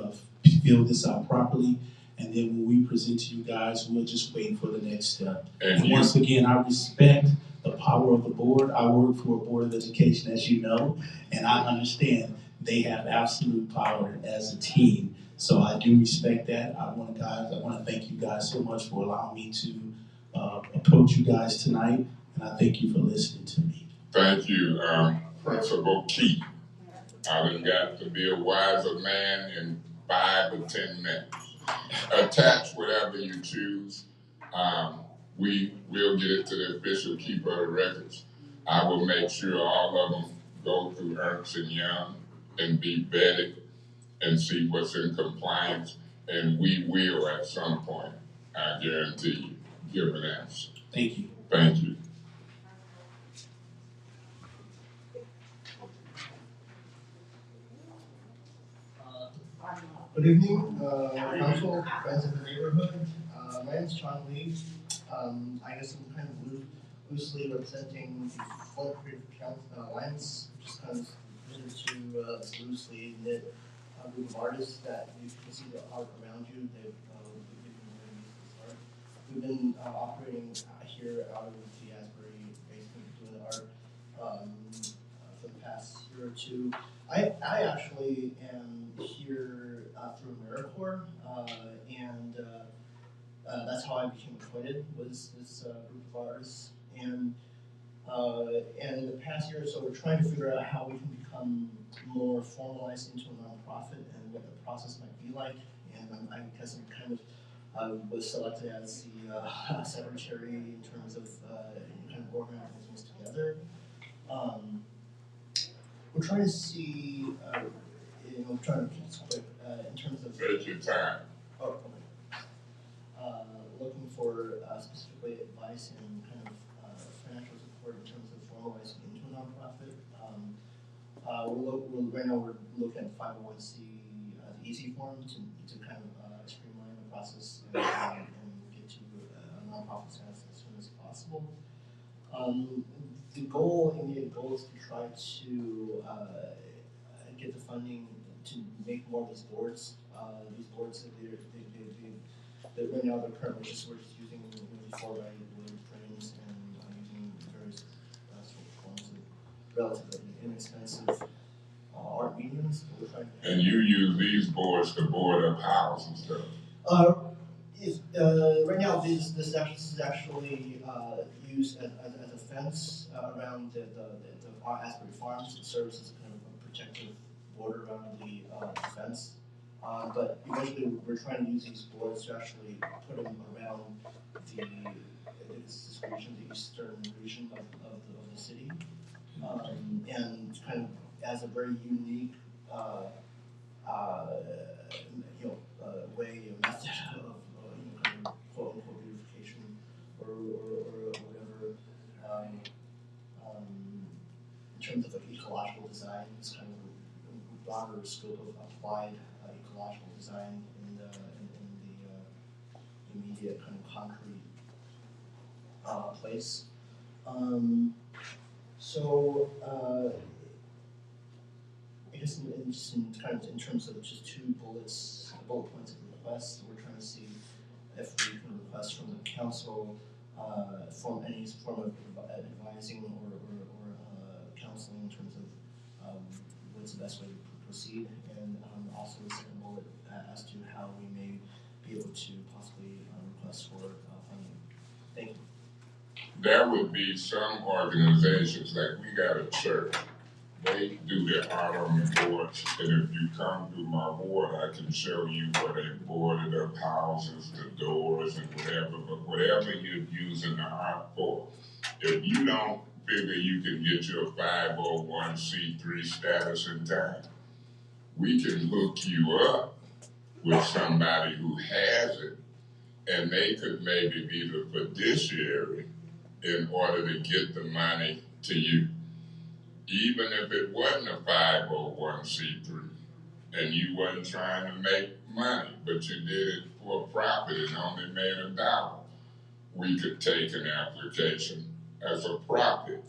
fill this out properly. And then when we present to you guys, we'll just wait for the next step. And once again, I respect the power of the board. I work for a board of education, as you know, and I understand they have absolute power as a team. So I do respect that. I want to thank you guys so much for allowing me to approach you guys tonight, and I thank you for listening to me. Thank you, Principal Key. I done got to be a wiser man in 5 or 10 minutes. Attach whatever you choose. We will get it to the official keeper of the records. I will make sure all of them go through Ernst & Young and be vetted and see what's in compliance. And we will at some point, I guarantee you, give an answer. Thank you. Thank you. Good evening, council, friends of the neighborhood. My name is John Lee. I guess I'm kind of loosely representing the Flint Alliance, which is kind of committed to this loosely knit group of artists that you can see the art around you. We've been operating here out of the Asbury basement doing the art for the past year or two. I actually am here through Americorps, and that's how I became acquainted with this group of artists. And in the past year or so, we're trying to figure out how we can become more formalized into a nonprofit and what the process might be like. And I guess I'm kind of was selected as the secretary in terms of kind of organizing things together. We're trying to see, trying to keep this quick in terms of. Take your time. Oh, okay. Looking for specifically advice and kind of financial support in terms of formalizing into a nonprofit. Right now we're looking at 501c, the easy form to kind of streamline the process and get to a nonprofit status as soon as possible. The immediate goal is to try to get the funding to make more of these boards. These boards, right now they're currently we're just using 4x8 wood frames and using various forms of relatively inexpensive art mediums. And you use these boards to board up houses, though? Right now, this is actually used as a fence around the Asbury Farms. It serves as kind of a protective border around the fence. But eventually, we're trying to use these boards to actually put them around this region, the eastern region of the city, and kind of as a very unique way or method of kind of quote unquote beautification or whatever. In terms of like ecological design, it's kind of a broader scope of applied ecological design in the immediate kind of concrete place. I guess in terms of just two bullet points of requests, we're trying to see if we can request from the council from any form of advising or counseling in terms of what's the best way to proceed, and also the second bullet as to how we may be able to possibly request for funding. Thank you. There would be some organizations, like we got a church, they do their art on the boards, and if you come through my ward, I can show you where they boarded up houses, the doors and whatever, but whatever you're using the art for, if you don't figure you can get your 501c3 status in time, we can hook you up with somebody who has it, and they could maybe be the fiduciary in order to get the money to you. Even if it wasn't a 501c3 and you wasn't trying to make money, but you did it for profit and only made $1, we could take an application as a profit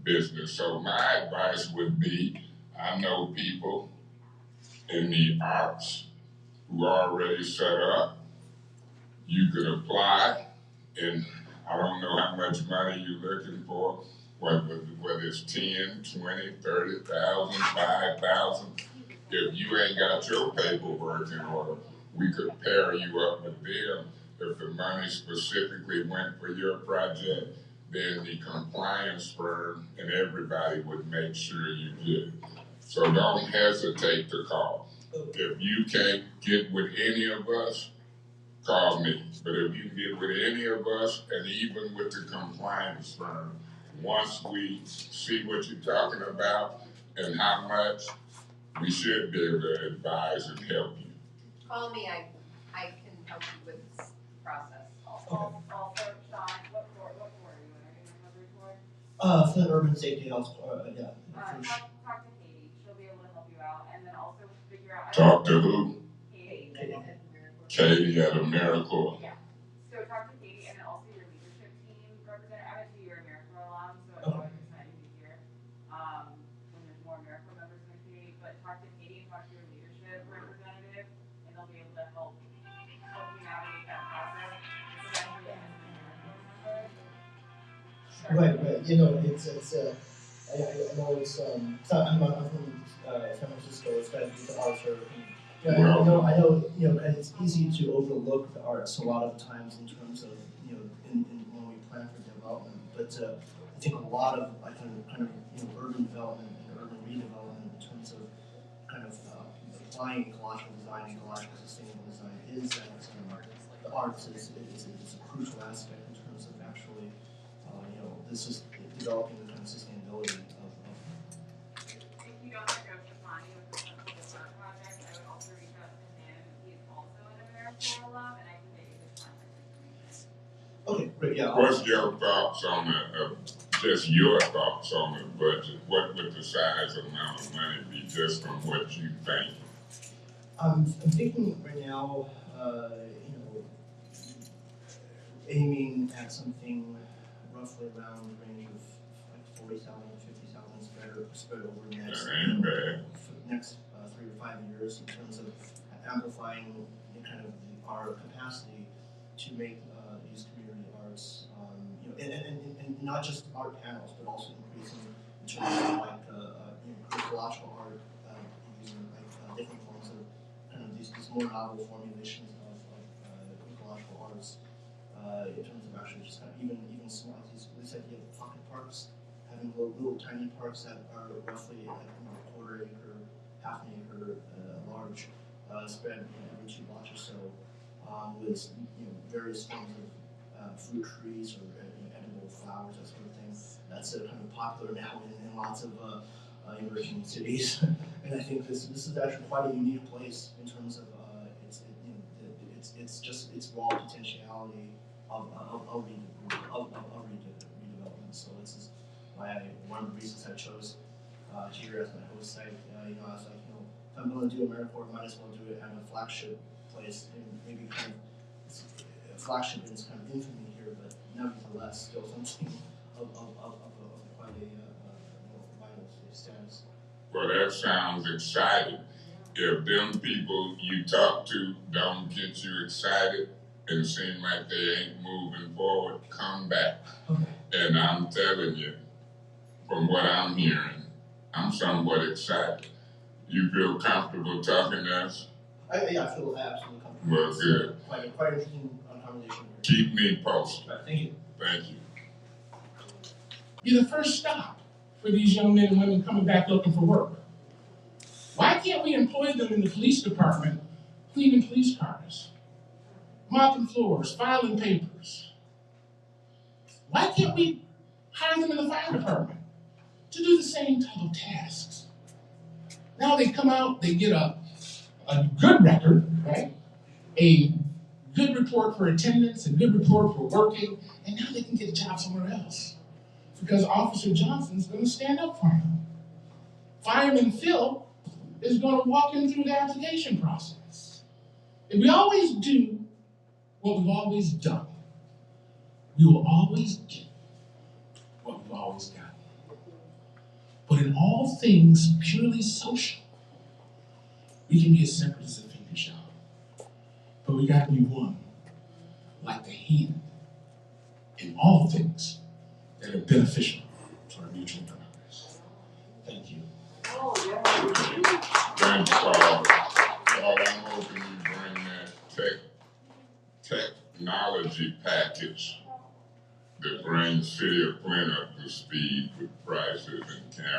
business. So my advice would be, I know people in the arts who are already set up. You could apply, and I don't know how much money you're looking for, whether it's 10, 20, 30,000, 5,000. If you ain't got your paperwork in order, we could pair you up with them. If the money specifically went for your project, then the compliance firm and everybody would make sure you get it. So don't hesitate to call. If you can't get with any of us, call me. But if you get with any of us, and even with the compliance firm, once we see what you're talking about and how much, we should be able to advise and help you. Call me, I can help you with this process also. Also, Sean, what board are you in? Are you in another board? Flint Urban Safety Health, yeah. Talk to Katie, she'll be able to help you out, and then also figure out. Talk to who? Katie. Katie at Americorps. Yeah, so talk to Katie, and then also your leadership team representative, I'm a 2-year Americorps alum, so it's always exciting to hear, when there's more Americorps members than Katie, but talk to Katie and talk to your leadership representative, and they'll be able to help you navigate that process, especially as an Americorps member. Right, you know, I know it's, so I'm from, San Francisco, it's got the arts are, yeah, I know, you know, and it's easy to overlook the arts a lot of times in terms of, you know, in when we plan for development, but, I think a lot of, kind of, you know, urban development and urban redevelopment in terms of kind of, applying ecological design and ecological sustainable design is that, the arts is a crucial aspect in terms of actually, you know, this is developing the kind of sustainability of. If you don't want to go to Bonnie with the art project, I would also reach out to him. He's also an Americorps alum, and I can get you his contact information. Okay, great, yeah. What's your thoughts on it? Just your thoughts on the budget? What would the size amount of money be, just from what you think? I'm thinking right now, you know, aiming at something roughly around the range of like 40,000, 50,000 spread over the next 3 to 5 years in terms of amplifying kind of our capacity to make these community arts, you know, and not just art panels, but also increasing in terms of like you know, ecological art, using like different forms of kind of these more novel formulations of ecological arts, in terms of actually just kind of even small, this idea of pocket parks, having little tiny parks that are roughly like, you know, a quarter acre, half an acre large, spread every 2 blocks or so, with, you know, various forms of fruit trees or you know, edible flowers, that sort of thing. That's kind of popular now in lots of emerging cities, and I think this is actually quite a unique place in terms of you know, it's just its raw potentiality of redevelopment. So this is why one of the reasons I chose here as my host site. You know, I was like, you know, if I'm going to do Americorps, I might as well do it at a flagship place, and maybe kind of flagship is kind of infamy here, but nevertheless still something of quite a vital status. Well, that sounds exciting. If them people you talk to don't get you excited and seem like they ain't moving forward, come back. Okay. And I'm telling you, from what I'm hearing, I'm somewhat excited. You feel comfortable talking to us? Yeah, I feel absolutely comfortable. Well, good. Quite interesting conversation. Keep me posted. Right, thank you. Thank you. Be the first stop for these young men and women coming back looking for work. Why can't we employ them in the police department cleaning police cars, mopping floors, filing papers? Why can't we hire them in the fire department to do the same type of tasks? Now they come out, they get a good record, right? A good report for attendance, a good report for working, and now they can get a job somewhere else because Officer Johnson's going to stand up for him. Fireman Phil is going to walk him through the application process. If we always do what we've always done, we will always get what we've always gotten. But in all things purely social, we can be as separate as a finger shot. But we got to be one, like the hand, in all things that are beneficial to our mutual progress. Thank you. Thanks, Paul. Paul, I'm hoping you bring that technology package that brings City of Flint up to speed with prices and cameras.